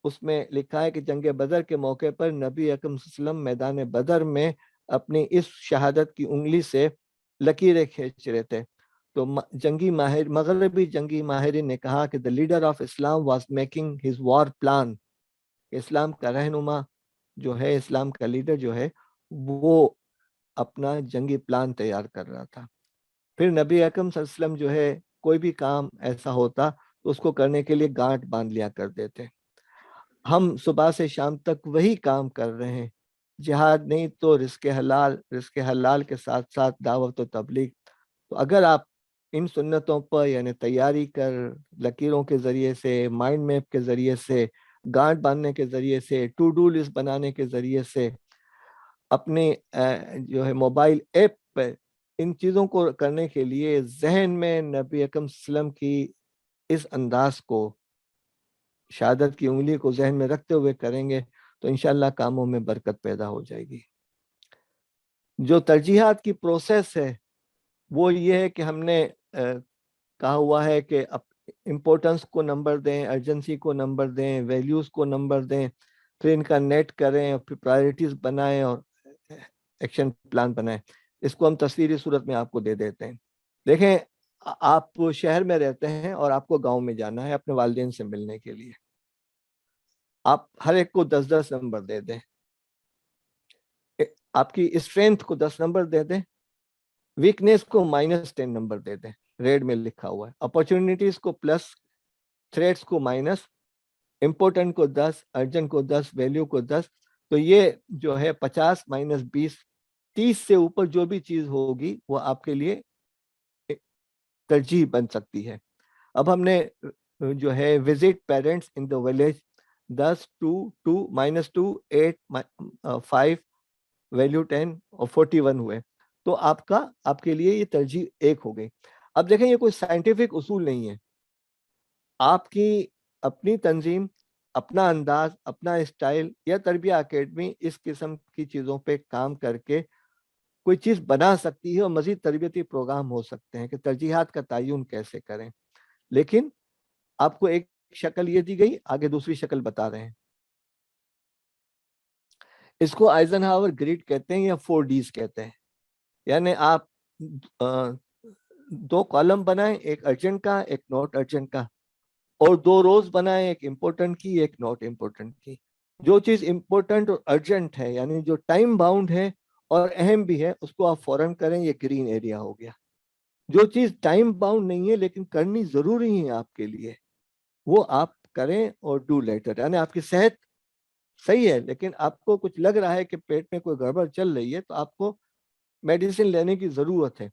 اس میں لکھا ہے کہ جنگ بدر کے موقع پر نبی اکرم صلی اللہ علیہ وسلم میدان بدر میں اپنی اس شہادت کی انگلی سے لکیریں کھینچ رہے تھے. تو مغربی جنگی ماہرین نے کہا کہ the leader of Islam was making his war plan. اسلام کا رہنما جو ہے، اسلام کا لیڈر جو ہے، وہ اپنا جنگی پلان تیار کر رہا تھا. پھر نبی اکرم صلی اللہ علیہ وسلم جو ہے، کوئی بھی کام ایسا ہوتا تو اس کو کرنے کے لیے گانٹ باندھ لیا کرتے تھے. ہم صبح سے شام تک وہی کام کر رہے ہیں. جہاد نہیں تو رزق حلال، رزق حلال کے ساتھ ساتھ دعوت و تبلیغ. تو اگر آپ ان سنتوں پر یعنی تیاری کر، لکیروں کے ذریعے سے، مائنڈ میپ کے ذریعے سے، گانٹ باندھنے کے ذریعے سے، ٹو ڈو لسٹ بنانے کے ذریعے سے، اپنے جو ہے موبائل ایپ پہ ان چیزوں کو کرنے کے لیے ذہن میں نبی اکرم صلی اللہ علیہ وسلم کی اس انداز کو، شہادت کی انگلی کو ذہن میں رکھتے ہوئے کریں گے تو انشاءاللہ کاموں میں برکت پیدا ہو جائے گی. جو ترجیحات کی پروسیس ہے وہ یہ ہے کہ ہم نے کہا ہوا ہے کہ امپورٹنس کو نمبر دیں، ارجنسی کو نمبر دیں، ویلیوز کو نمبر دیں، پھر ان کا نیٹ کریں اور پھر پرائرٹیز بنائیں اور ایکشن پلان بنائیں. اس کو ہم تصویری صورت میں آپ کو دے دیتے ہیں. دیکھیں، آپ شہر میں رہتے ہیں اور آپ کو گاؤں میں جانا ہے اپنے والدین سے ملنے کے لیے. آپ ہر ایک کو 10-10 نمبر دے دیں. آپ کی اسٹرینتھ کو 10 نمبر دے دیں، ویکنیس کو -10 نمبر دے دیں. ریڈ میں لکھا ہوا ہے. اپرچونٹیز کو پلس، تھریٹس کو مائنس، امپورٹنٹ کو 10، ارجنٹ کو 10، ویلیو کو 10. تو یہ جو ہے 50 - 20، 30 سے اوپر جو بھی چیز ہوگی وہ آپ کے لیے ترجیح بن سکتی ہے. اب ہم نے جو ہے وزٹ پیرنٹس ان دا ولیج 10، 2، 2، -2، 8، 5، ویلیو 10 اور 41 ہوئے. تو آپ کے لیے یہ ترجیح 1 ہو گئی. اب دیکھیں، یہ کوئی سائنٹیفک اصول نہیں ہے. آپ کی اپنی تنظیم، اپنا انداز، اپنا اسٹائل یا تربیہ اکیڈمی اس قسم کی چیزوں پہ کام کر کے کوئی چیز بنا سکتی ہے، اور مزید تربیتی پروگرام ہو سکتے ہیں کہ ترجیحات کا تعین کیسے کریں. لیکن آپ کو ایک شکل یہ دی گئی، آگے دوسری شکل بتا رہے ہیں. اس کو آئزن ہاور گریڈ کہتے ہیں یا 4Ds کہتے ہیں. یعنی آپ 2 کالم بنائیں، ایک ارجنٹ کا ایک ناٹ ارجنٹ کا، اور 2 روز بنائیں، ایک امپورٹنٹ کی ایک ناٹ امپورٹنٹ کی. جو چیز امپورٹنٹ اور ارجنٹ ہے یعنی جو ٹائم باؤنڈ ہے اور اہم بھی ہے اس کو آپ فوراً کریں، یہ گرین ایریا ہو گیا. جو چیز ٹائم باؤنڈ نہیں ہے لیکن کرنی ضروری ہے آپ کے لیے وہ آپ کریں اور ڈو لیٹر. یعنی آپ کی صحت صحیح ہے لیکن آپ کو کچھ لگ رہا ہے کہ پیٹ میں کوئی گڑبڑ چل رہی ہے تو آپ کو میڈیسن لینے کی ضرورت ہے.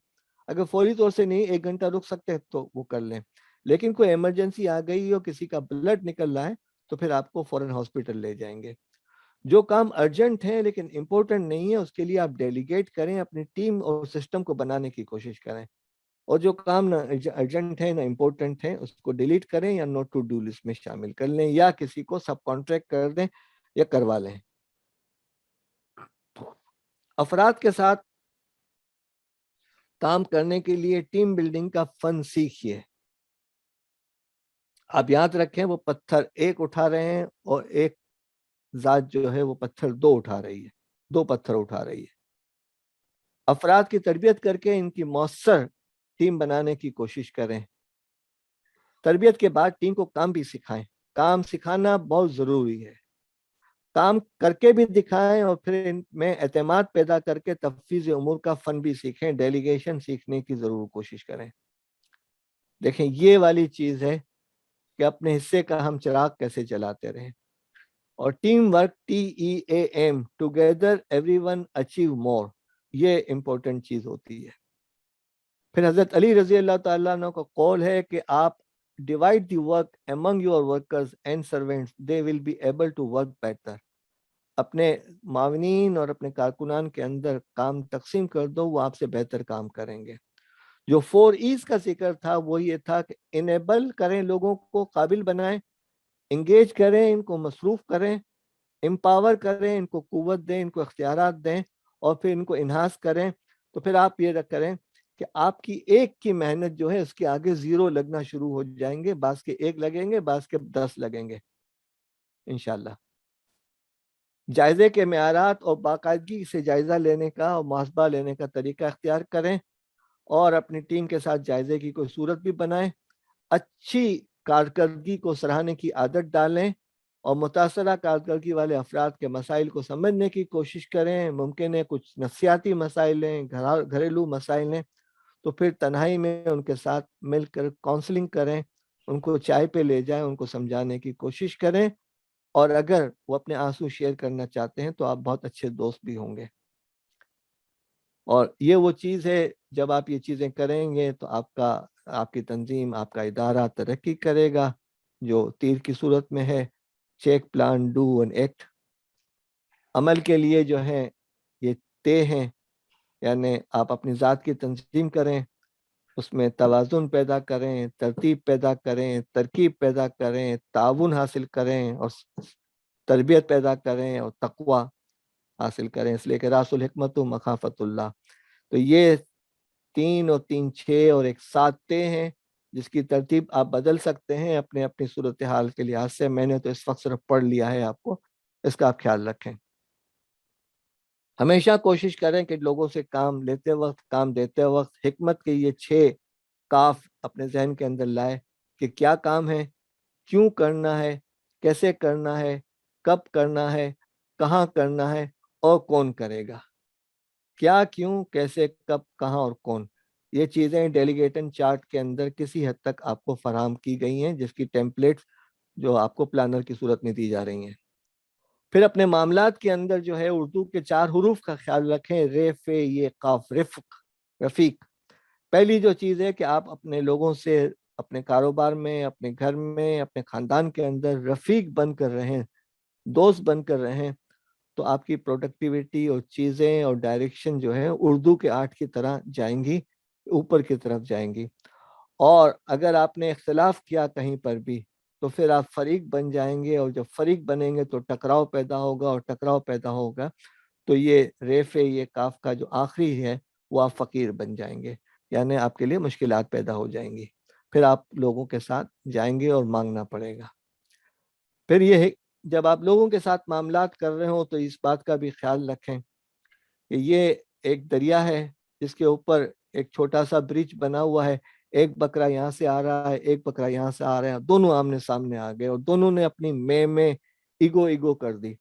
اگر فوری طور سے نہیں 1 گھنٹہ رک سکتے ہیں تو وہ کر لیں. لیکن کوئی ایمرجنسی آ گئی ہو، کسی کا بلڈ نکل رہا ہے تو پھر آپ کو فوراً ہاسپٹل لے جائیں گے. جو کام ارجنٹ ہے لیکن امپورٹنٹ نہیں ہے اس کے لیے آپ ڈیلیگیٹ کریں، اپنی ٹیم اور سسٹم کو بنانے کی کوشش کریں. اور جو کام نہ ارجنٹ ہے نہ امپورٹنٹ ہے اس کو ڈیلیٹ کریں یا نوٹ ٹو ڈو لسٹ میں شامل کر لیں یا کسی کو سب کانٹریکٹ کر دیں یا کروا لیں. افراد کے ساتھ کام کرنے کے لیے ٹیم بلڈنگ کا فن سیکھیے. آپ یاد رکھیں وہ پتھر 1 اٹھا رہے ہیں اور ایک ذات جو ہے وہ پتھر 2 اٹھا رہی ہے، 2 پتھر اٹھا رہی ہے. افراد کی تربیت کر کے ان کی مؤثر ٹیم بنانے کی کوشش کریں. تربیت کے بعد ٹیم کو کام بھی سکھائیں. کام سکھانا بہت ضروری ہے. کام کر کے بھی دکھائیں اور پھر ان میں اعتماد پیدا کر کے تفویض امور کا فن بھی سیکھیں. ڈیلیگیشن سیکھنے کی ضرور کوشش کریں. دیکھیں یہ والی چیز ہے کہ اپنے حصے کا ہم چراغ کیسے جلاتے رہیں. اور team work TEAM together every one achieve more, یہ امپورٹنٹ چیز ہوتی ہے. پھر حضرت علی رضی اللہ تعالیٰ عنہ کا قول ہے کہ آپ divide the work among your workers and servants, they will be able to work better. اپنے معاونین اور اپنے کارکنان کے اندر کام تقسیم کر دو، وہ آپ سے بہتر کام کریں گے. جو 4E's کا ذکر تھا وہ یہ تھا کہ انیبل کریں، لوگوں کو قابل بنائیں، انگیج کریں، ان کو مصروف کریں، امپاور کریں، ان کو قوت دیں، ان کو اختیارات دیں، اور پھر ان کو انہانس کریں. تو پھر آپ یہ کریں کہ آپ کی ایک کی محنت جو ہے اس کے آگے 0 لگنا شروع ہو جائیں گے. بعض کے 1 لگیں گے، بعض کے 10 لگیں گے انشاءاللہ. جائزے کے معیارات اور باقاعدگی سے جائزہ لینے کا اور محاسبہ لینے کا طریقہ اختیار کریں اور اپنی ٹیم کے ساتھ جائزے کی کوئی صورت بھی بنائیں. اچھی کارکردگی کو سراہنے کی عادت ڈالیں اور متاثرہ کارکردگی والے افراد کے مسائل کو سمجھنے کی کوشش کریں. ممکن ہے کچھ نفسیاتی مسائل ہیں، گھریلو مسائل ہیں، تو پھر تنہائی میں ان کے ساتھ مل کر کاؤنسلنگ کریں، ان کو چائے پہ لے جائیں، ان کو سمجھانے کی کوشش کریں. اور اگر وہ اپنے آنسو شیئر کرنا چاہتے ہیں تو آپ بہت اچھے دوست بھی ہوں گے. اور یہ وہ چیز ہے جب آپ یہ چیزیں کریں گے تو آپ کی تنظیم، آپ کا ادارہ ترقی کرے گا. جو تیر کی صورت میں ہے، check, plan, do and act. عمل کے لیے جو ہے یہ تے ہیں، یعنی آپ اپنی ذات کی تنظیم کریں، اس میں توازن پیدا کریں، ترتیب پیدا کریں، ترکیب پیدا کریں، تعاون حاصل کریں اور تربیت پیدا کریں اور تقوی حاصل کریں. اس لیے کہ راس الحکمت و مخافت اللہ. تو یہ 3 اور 3 6 اور 1 7 تے ہیں جس کی ترتیب آپ بدل سکتے ہیں اپنے اپنی صورتحال کے لحاظ سے. میں نے تو اس وقت صرف پڑھ لیا ہے، آپ کو اس کا آپ خیال رکھیں. ہمیشہ کوشش کریں کہ لوگوں سے کام لیتے وقت، کام دیتے وقت حکمت کے یہ 6 کاف اپنے ذہن کے اندر لائے کہ کیا کام ہے، کیوں کرنا ہے، کیسے کرنا ہے، کب کرنا ہے، کہاں کرنا ہے اور کون کرے گا. کیا، کیوں، کیسے، کب، کہاں اور کون. یہ چیزیں ڈیلیگیٹن چارٹ کے اندر کسی حد تک آپ کو فراہم کی گئی ہیں جس کی ٹیمپلیٹ جو آپ کو پلانر کی صورت میں دی جا رہی ہیں. پھر اپنے معاملات کے اندر جو ہے اردو کے 4 حروف کا خیال رکھیں، ر ف ی قاف. رفیق. پہلی جو چیز ہے کہ آپ اپنے لوگوں سے اپنے کاروبار میں، اپنے گھر میں، اپنے خاندان کے اندر رفیق بن کر رہیں، دوست بن کر رہیں، تو آپ کی پروڈکٹیویٹی اور چیزیں اور ڈائریکشن جو ہے اردو کے 8 کی طرح جائیں گی، اوپر کی طرف جائیں گی. اور اگر آپ نے اختلاف کیا کہیں پر بھی تو پھر آپ فریق بن جائیں گے، اور جب فریق بنیں گے تو ٹکراؤ پیدا ہوگا، اور ٹکراؤ پیدا ہوگا تو یہ ریف یہ کاف کا جو آخری ہے وہ آپ فقیر بن جائیں گے، یعنی آپ کے لیے مشکلات پیدا ہو جائیں گی. پھر آپ لوگوں کے ساتھ جائیں گے اور مانگنا پڑے گا. پھر یہ جب آپ لوگوں کے ساتھ معاملات کر رہے ہوں تو اس بات کا بھی خیال رکھیں کہ یہ ایک دریا ہے جس کے اوپر ایک چھوٹا سا برج بنا ہوا ہے. ایک بکرا یہاں سے آ رہا ہے, ایک بکرا یہاں سے آ رہا ہے, دونوں آمنے سامنے آ گئے اور دونوں نے اپنی میں ایگو کر دی.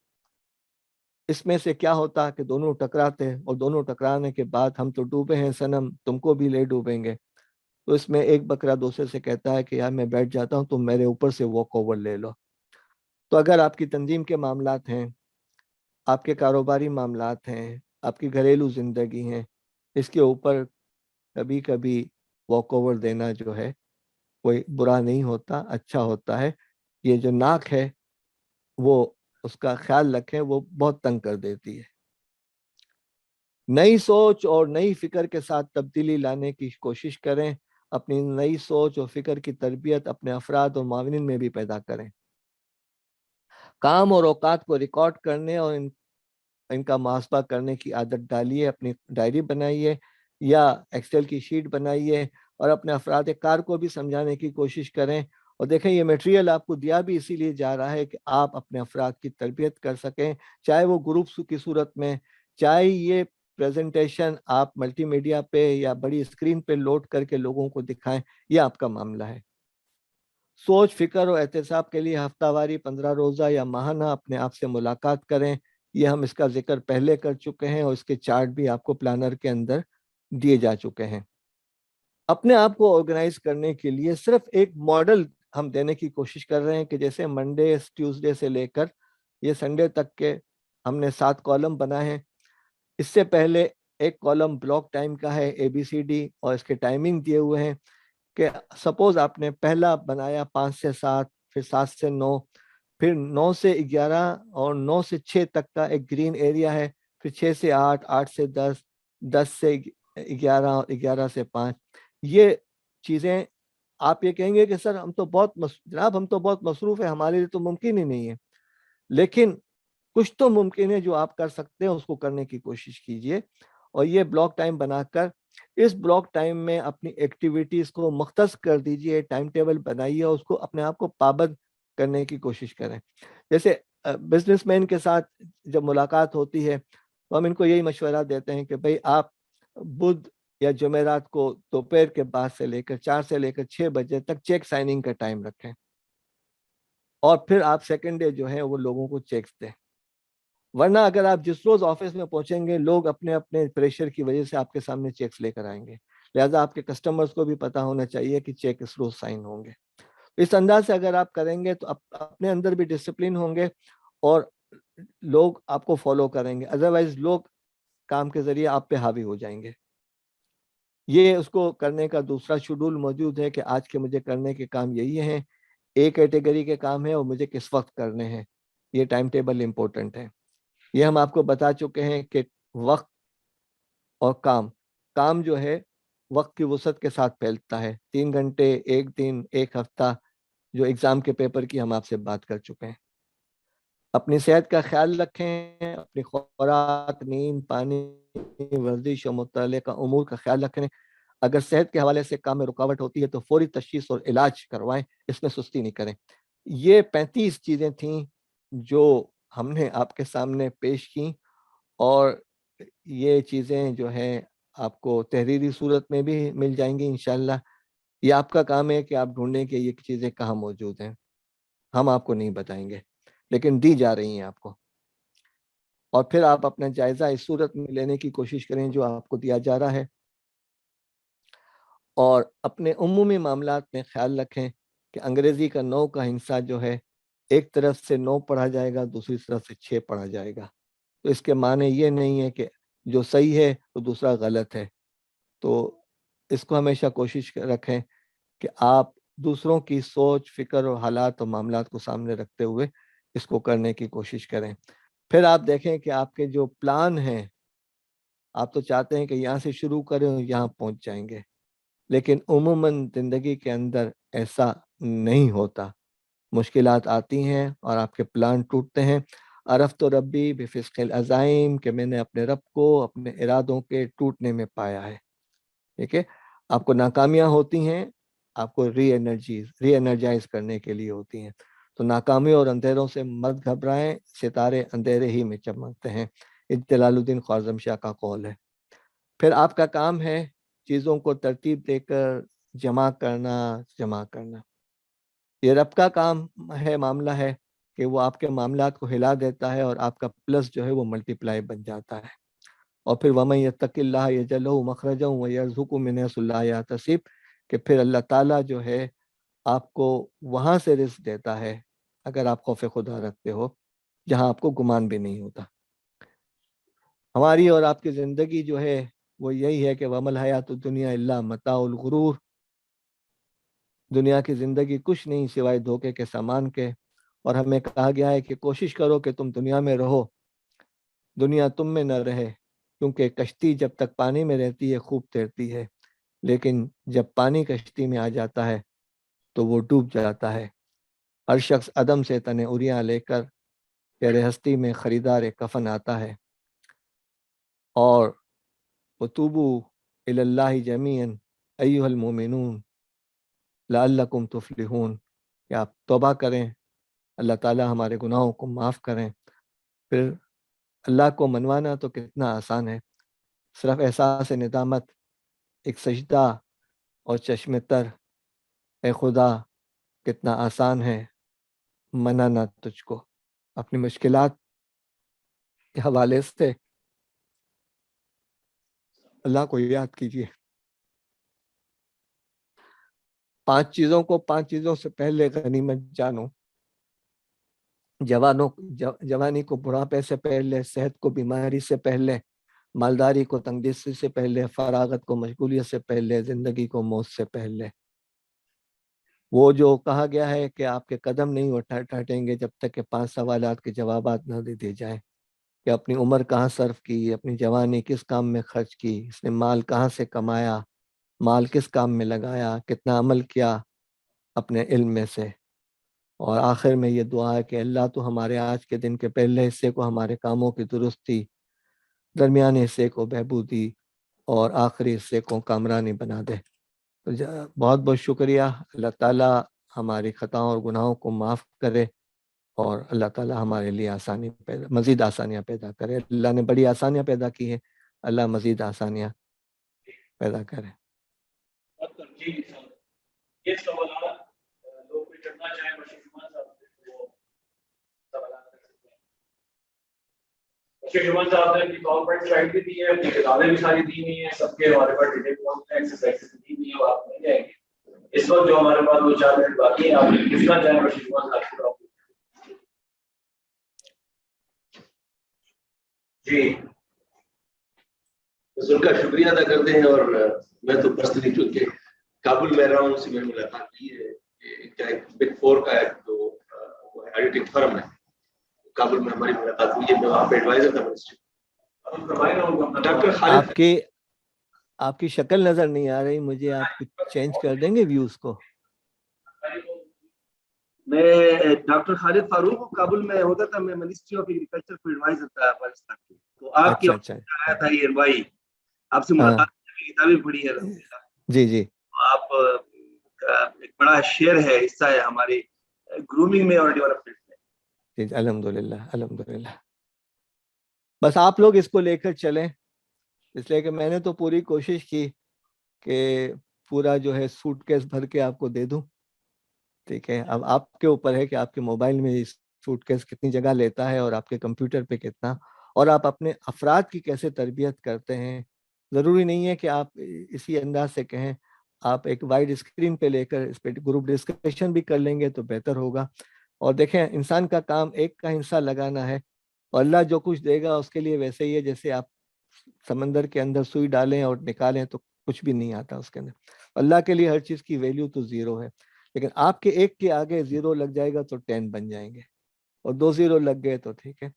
اس میں سے کیا ہوتا کہ دونوں ٹکراتے اور دونوں ٹکرانے کے بعد ہم تو ڈوبے ہیں صنم, تم کو بھی لے ڈوبیں گے. تو اس میں ایک بکرا دوسرے سے کہتا ہے کہ یار میں بیٹھ جاتا ہوں, تم میرے اوپر سے واک اوور لے لو. تو اگر آپ کی تنظیم کے معاملات ہیں, آپ کے کاروباری معاملات ہیں, آپ کی گھریلو زندگی ہیں, اس کے اوپر کبھی کبھی واک اوور دینا جو ہے کوئی برا نہیں ہوتا, اچھا ہوتا ہے. یہ جو ناک ہے وہ اس کا خیال رکھیں, وہ بہت تنگ کر دیتی ہے. نئی سوچ اور نئی فکر کے ساتھ تبدیلی لانے کی کوشش کریں. اپنی نئی سوچ اور فکر کی تربیت اپنے افراد اور معاونین میں بھی پیدا کریں. کام اور اوقات کو ریکارڈ کرنے اور ان کا محاسبہ کرنے کی عادت ڈالیے. اپنی ڈائری بنائیے یا ایکسل کی شیٹ بنائیے اور اپنے افراد کار کو بھی سمجھانے کی کوشش کریں. اور دیکھیں یہ میٹیریل آپ کو دیا بھی اسی لیے جا رہا ہے کہ آپ اپنے افراد کی تربیت کر سکیں, چاہے وہ گروپس کی صورت میں, چاہے یہ پریزنٹیشن آپ ملٹی میڈیا پہ یا بڑی اسکرین پہ لوڈ کر کے لوگوں کو دکھائیں, یہ آپ کا معاملہ ہے. سوچ, فکر اور احتساب کے لیے ہفتہ واری, 15 روزہ یا ماہانہ اپنے آپ سے ملاقات کریں. یہ ہم اس کا ذکر پہلے کر چکے ہیں اور اس کے چارٹ بھی آپ کو پلانر کے اندر دیے جا چکے ہیں. اپنے آپ کو آرگنائز کرنے کے لیے صرف ایک ماڈل ہم دینے کی کوشش کر رہے ہیں کہ جیسے منڈے, ٹیوزڈے سے لے کر یہ سنڈے تک کے ہم نے 7 کالم بنائے ہیں. اس سے پہلے ایک کالم بلاک ٹائم کا ہے, ABCD, اور اس کے ٹائمنگ دیے ہوئے ہیں کہ سپوز آپ نے پہلا بنایا 5 سے 7, پھر 7 سے 9, پھر 9 سے 11 اور 9 سے 6 تک کا ایک گرین ایریا ہے, پھر 6 سے 8, 8 سے 10, 10 سے 11 اور 11 سے 5. یہ چیزیں آپ یہ کہیں گے کہ سر ہم تو جناب ہم تو بہت مصروف ہیں, ہمارے لیے تو ممکن ہی نہیں ہے. لیکن کچھ تو ممکن ہے جو آپ کر سکتے ہیں, اس کو کرنے کی کوشش کیجئے. اور یہ بلاک ٹائم بنا کر اس بلاک ٹائم میں اپنی ایکٹیویٹیز کو مختص کر دیجئے, ٹائم ٹیبل بنائیے اور اس کو اپنے آپ کو پابند کرنے کی کوشش کریں. جیسے بزنس مین کے ساتھ جب ملاقات ہوتی ہے تو ہم ان کو یہی مشورہ دیتے ہیں کہ بھئی آپ بدھ یا جمعرات کو دوپہر کے بعد سے لے کر 4 سے لے کر 6 بجے تک چیک سائننگ کا ٹائم رکھیں, اور پھر آپ سیکنڈ ڈے جو ہے وہ لوگوں کو چیکس دیں. ورنہ اگر آپ جس روز آفس میں پہنچیں گے, لوگ اپنے اپنے پریشر کی وجہ سے آپ کے سامنے چیکس لے کر آئیں گے. لہٰذا آپ کے کسٹمرز کو بھی پتا ہونا چاہیے کہ چیک اس روز سائن ہوں گے. اس انداز سے اگر آپ کریں گے تو اپنے اندر بھی ڈسپلن ہوں گے اور لوگ آپ کو فالو کریں گے. ادروائز لوگ کام کے ذریعے آپ پہ حاوی ہو جائیں گے. یہ اس کو کرنے کا دوسرا شیڈول موجود ہے کہ آج کے مجھے کرنے کے کام یہی ہیں, ایک کیٹیگری کے کام ہے اور مجھے کس وقت کرنے ہیں. یہ ٹائم ٹیبل امپورٹنٹ ہے. یہ ہم آپ کو بتا چکے ہیں کہ وقت اور کام جو ہے وقت کی وسعت کے ساتھ پھیلتا ہے. 3 گھنٹے, ایک دن, ایک ہفتہ, جو ایگزام کے پیپر کی ہم آپ سے بات کر چکے ہیں. اپنی صحت کا خیال رکھیں, اپنی خوراک, نیند, پانی, ورزش اور متعلقہ امور کا خیال رکھیں. اگر صحت کے حوالے سے کام میں رکاوٹ ہوتی ہے تو فوری تشخیص اور علاج کروائیں, اس میں سستی نہیں کریں. یہ 35 چیزیں تھیں جو ہم نے آپ کے سامنے پیش کی, اور یہ چیزیں جو ہیں آپ کو تحریری صورت میں بھی مل جائیں گی انشاءاللہ. یہ آپ کا کام ہے کہ آپ ڈھونڈیں کہ یہ چیزیں کہاں موجود ہیں. ہم آپ کو نہیں بتائیں گے, لیکن دی جا رہی ہیں آپ کو. اور پھر آپ اپنا جائزہ اس صورت میں لینے کی کوشش کریں جو آپ کو دیا جا رہا ہے. اور اپنے عمومی معاملات میں خیال رکھیں کہ انگریزی کا 9 کا حصہ جو ہے ایک طرف سے 9 پڑھا جائے گا, دوسری طرف سے 6 پڑھا جائے گا. تو اس کے معنی یہ نہیں ہے کہ جو صحیح ہے تو دوسرا غلط ہے. تو اس کو ہمیشہ کوشش رکھیں کہ آپ دوسروں کی سوچ, فکر اور حالات اور معاملات کو سامنے رکھتے ہوئے اس کو کرنے کی کوشش کریں. پھر آپ دیکھیں کہ آپ کے جو پلان ہیں, آپ تو چاہتے ہیں کہ یہاں سے شروع کریں اور یہاں پہنچ جائیں گے, لیکن عموماً زندگی کے اندر ایسا نہیں ہوتا. مشکلات آتی ہیں اور آپ کے پلان ٹوٹتے ہیں. عرفت ربی بفسق العزائم, کہ میں نے اپنے رب کو اپنے ارادوں کے ٹوٹنے میں پایا ہے. ٹھیک ہے, آپ کو ناکامیاں ہوتی ہیں, آپ کو ری انرجائز کرنے کے لیے ہوتی ہیں. تو ناکامی اور اندھیروں سے مت گھبرائیں، ستارے اندھیرے ہی میں چمکتے ہیں، یہ جلال الدین خوارزم شاہ کا قول ہے۔ پھر آپ کا کام ہے چیزوں کو ترتیب دے کر جمع کرنا۔ یہ رب کا کام ہے، معاملہ ہے کہ وہ آپ کے معاملات کو ہلا دیتا ہے اور آپ کا پلس جو ہے وہ ملٹیپلائی بن جاتا ہے۔ اور پھر وَمَن يَتَّقِ اللَّهَ يَجْعَل لَهُ مَخْرَجًا وَيَرْزُقْهُ مِنْ حَيْثُ لَا يَحْتَسِبُ، کہ پھر اللہ تعالیٰ جو ہے آپ کو وہاں سے رزق دیتا ہے اگر آپ خوف خدا رکھتے ہو، جہاں آپ کو گمان بھی نہیں ہوتا۔ ہماری اور آپ کی زندگی جو ہے وہ یہی ہے کہ وَمَا الْحَيَاةُ الدُّنْيَا إِلَّا مَتَاعُ الْغُرُورِ، دنیا کی زندگی کچھ نہیں سوائے دھوکے کے سامان کے، اور ہمیں کہا گیا ہے کہ کوشش کرو کہ تم دنیا میں رہو، دنیا تم میں نہ رہے، کیونکہ کشتی جب تک پانی میں رہتی ہے خوب تیرتی ہے، لیکن جب پانی کشتی میں آ جاتا ہے تو وہ ڈوب جاتا ہے۔ ہر شخص عدم سے تن اریاں لے کر تیرے ہستی میں خریدار کفن آتا ہے، اور وَتُوبُوا إِلَى اللَّهِ جَمِيعًا أَيُّهَا الْمُؤْمِنُونَ لَعَلَّكُمْ تُفْلِحُونَ، کہ آپ توبہ کریں، اللہ تعالیٰ ہمارے گناہوں کو معاف کریں۔ پھر اللہ کو منوانا تو کتنا آسان ہے، صرف احساس ندامت، ایک سجدہ اور چشم تر، اے خدا کتنا آسان ہے منانا تجھ کو۔ اپنی مشکلات کے حوالے سے اللہ کو یاد کیجیے۔ 5 چیزوں کو 5 چیزوں سے پہلے غنیمت جانو، جوانی کو بڑھاپے سے پہلے، صحت کو بیماری سے پہلے، مالداری کو تنگدستی سے پہلے، فراغت کو مشغولیت سے پہلے، زندگی کو موت سے پہلے۔ وہ جو کہا گیا ہے کہ آپ کے قدم نہیں ٹھٹیں گے جب تک کہ 5 سوالات کے جوابات نہ دے دیے جائیں، کہ اپنی عمر کہاں صرف کی، اپنی جوانی کس کام میں خرچ کی، اس نے مال کہاں سے کمایا، مال کس کام میں لگایا، کتنا عمل کیا اپنے علم میں سے، اور آخر میں یہ دعا ہے کہ اللہ تو ہمارے آج کے دن کے پہلے حصے کو ہمارے کاموں کی درستی، درمیانے حصے کو بہبودی اور آخری حصے کو کامرانی بنا دے۔ تو بہت بہت شکریہ، اللہ تعالیٰ ہماری خطاؤں اور گناہوں کو معاف کرے، اور اللہ تعالیٰ ہمارے لیے مزید آسانیاں پیدا کرے۔ اللہ نے بڑی آسانیاں پیدا کی ہیں، اللہ مزید آسانیاں پیدا کرے۔ یہ سوالات لوگ بھی کرنا چاہیں بشیر جمان صاحب سے، وہ سوالات کر سکتے ہیں۔ بشیر جمان صاحب نے اپنی پاور پوائنٹ سلائڈ بھی دی ہے، اپنی کتابیں بھی ساری دی ہوئی ہیں، سب کے ہمارے پاس ڈیٹیل ایکسرسائز دی ہوئی ہیں، وہ آپ مل جائیں گے۔ اس وقت جو ہمارے پاس 2-4 منٹ باقی ہیں، آپ کتنا چاہیں بشیر جمان صاحب سے آپ جی حضور کا شکریہ ادا کرتے ہیں۔ اور میں تو پرسنلی چونکہ کابل میں رہا ہوں، اسی میں ملاقات کی ہے کہ ایک بگ 4 کا ایک جو ایڈیٹنگ فرم ہے، کابل میں ہماری ملاقات ہوئی ہے، میں وہاں پہ ایڈوائزر تھا منسٹری۔ ڈاکٹر خالد، آپ کی شکل نظر نہیں آ رہی مجھے، آپ کچھ چینج کر دیں گے ویوز کو؟ میں ڈاکٹر خالد فاروق ہوں، کابل میں ہوتا تھا، میں منسٹری آف ایگریکلچر کو ایڈوائزر تھا پاکستان کی۔ تو آپ کی آیا تھا یہ بھائی، آپ سے ملاقات کی، کتابیں پڑھی ہے الحمدللہ۔ جی جی، آپ ایک بڑا شیئر ہے، حصہ ہے ہماری گرومنگ میں اور ڈیولپمنٹ میں۔ جی الحمدللہ الحمدللہ۔ بس آپ لوگ اس کو لے کر چلیں، اس لیے کہ میں نے تو پوری کوشش کی کہ پورا جو ہے سوٹ کیس بھر کے آپ کو دے دوں، ٹھیک ہے۔ اب آپ کے اوپر ہے کہ آپ کے موبائل میں سوٹ کیس کتنی جگہ لیتا ہے اور آپ کے کمپیوٹر پہ کتنا، اور آپ اپنے افراد کی کیسے تربیت کرتے ہیں۔ ضروری نہیں ہے کہ آپ اسی انداز سے کہیں، آپ ایک وائڈ اسکرین پہ لے کر اس پہ گروپ ڈسکشن بھی کر لیں گے تو بہتر ہوگا۔ اور دیکھیں، انسان کا کام ایک کا حصہ لگانا ہے، اور اللہ جو کچھ دے گا اس کے لیے ویسے ہی ہے جیسے آپ سمندر کے اندر سوئی ڈالیں اور نکالیں تو کچھ بھی نہیں آتا اس کے اندر۔ اللہ کے لیے ہر چیز کی ویلیو تو 0 ہے، لیکن آپ کے ایک کے آگے 0 لگ جائے گا تو 10 بن جائیں گے، اور 2 0 لگ گئے تو ٹھیک ہے۔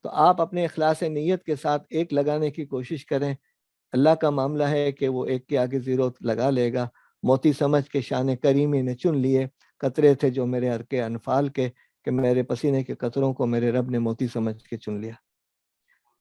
تو آپ اپنے اخلاص نیت کے ساتھ ایک لگانے کی کوشش کریں، اللہ کا معاملہ ہے کہ وہ ایک کے آگے 0 لگا لے گا۔ موتی سمجھ کے شان کریمی نے چن لیے، قطرے تھے جو میرے عرق انفال کے، کہ میرے پسینے کے قطروں کو میرے رب نے موتی سمجھ کے چن لیا۔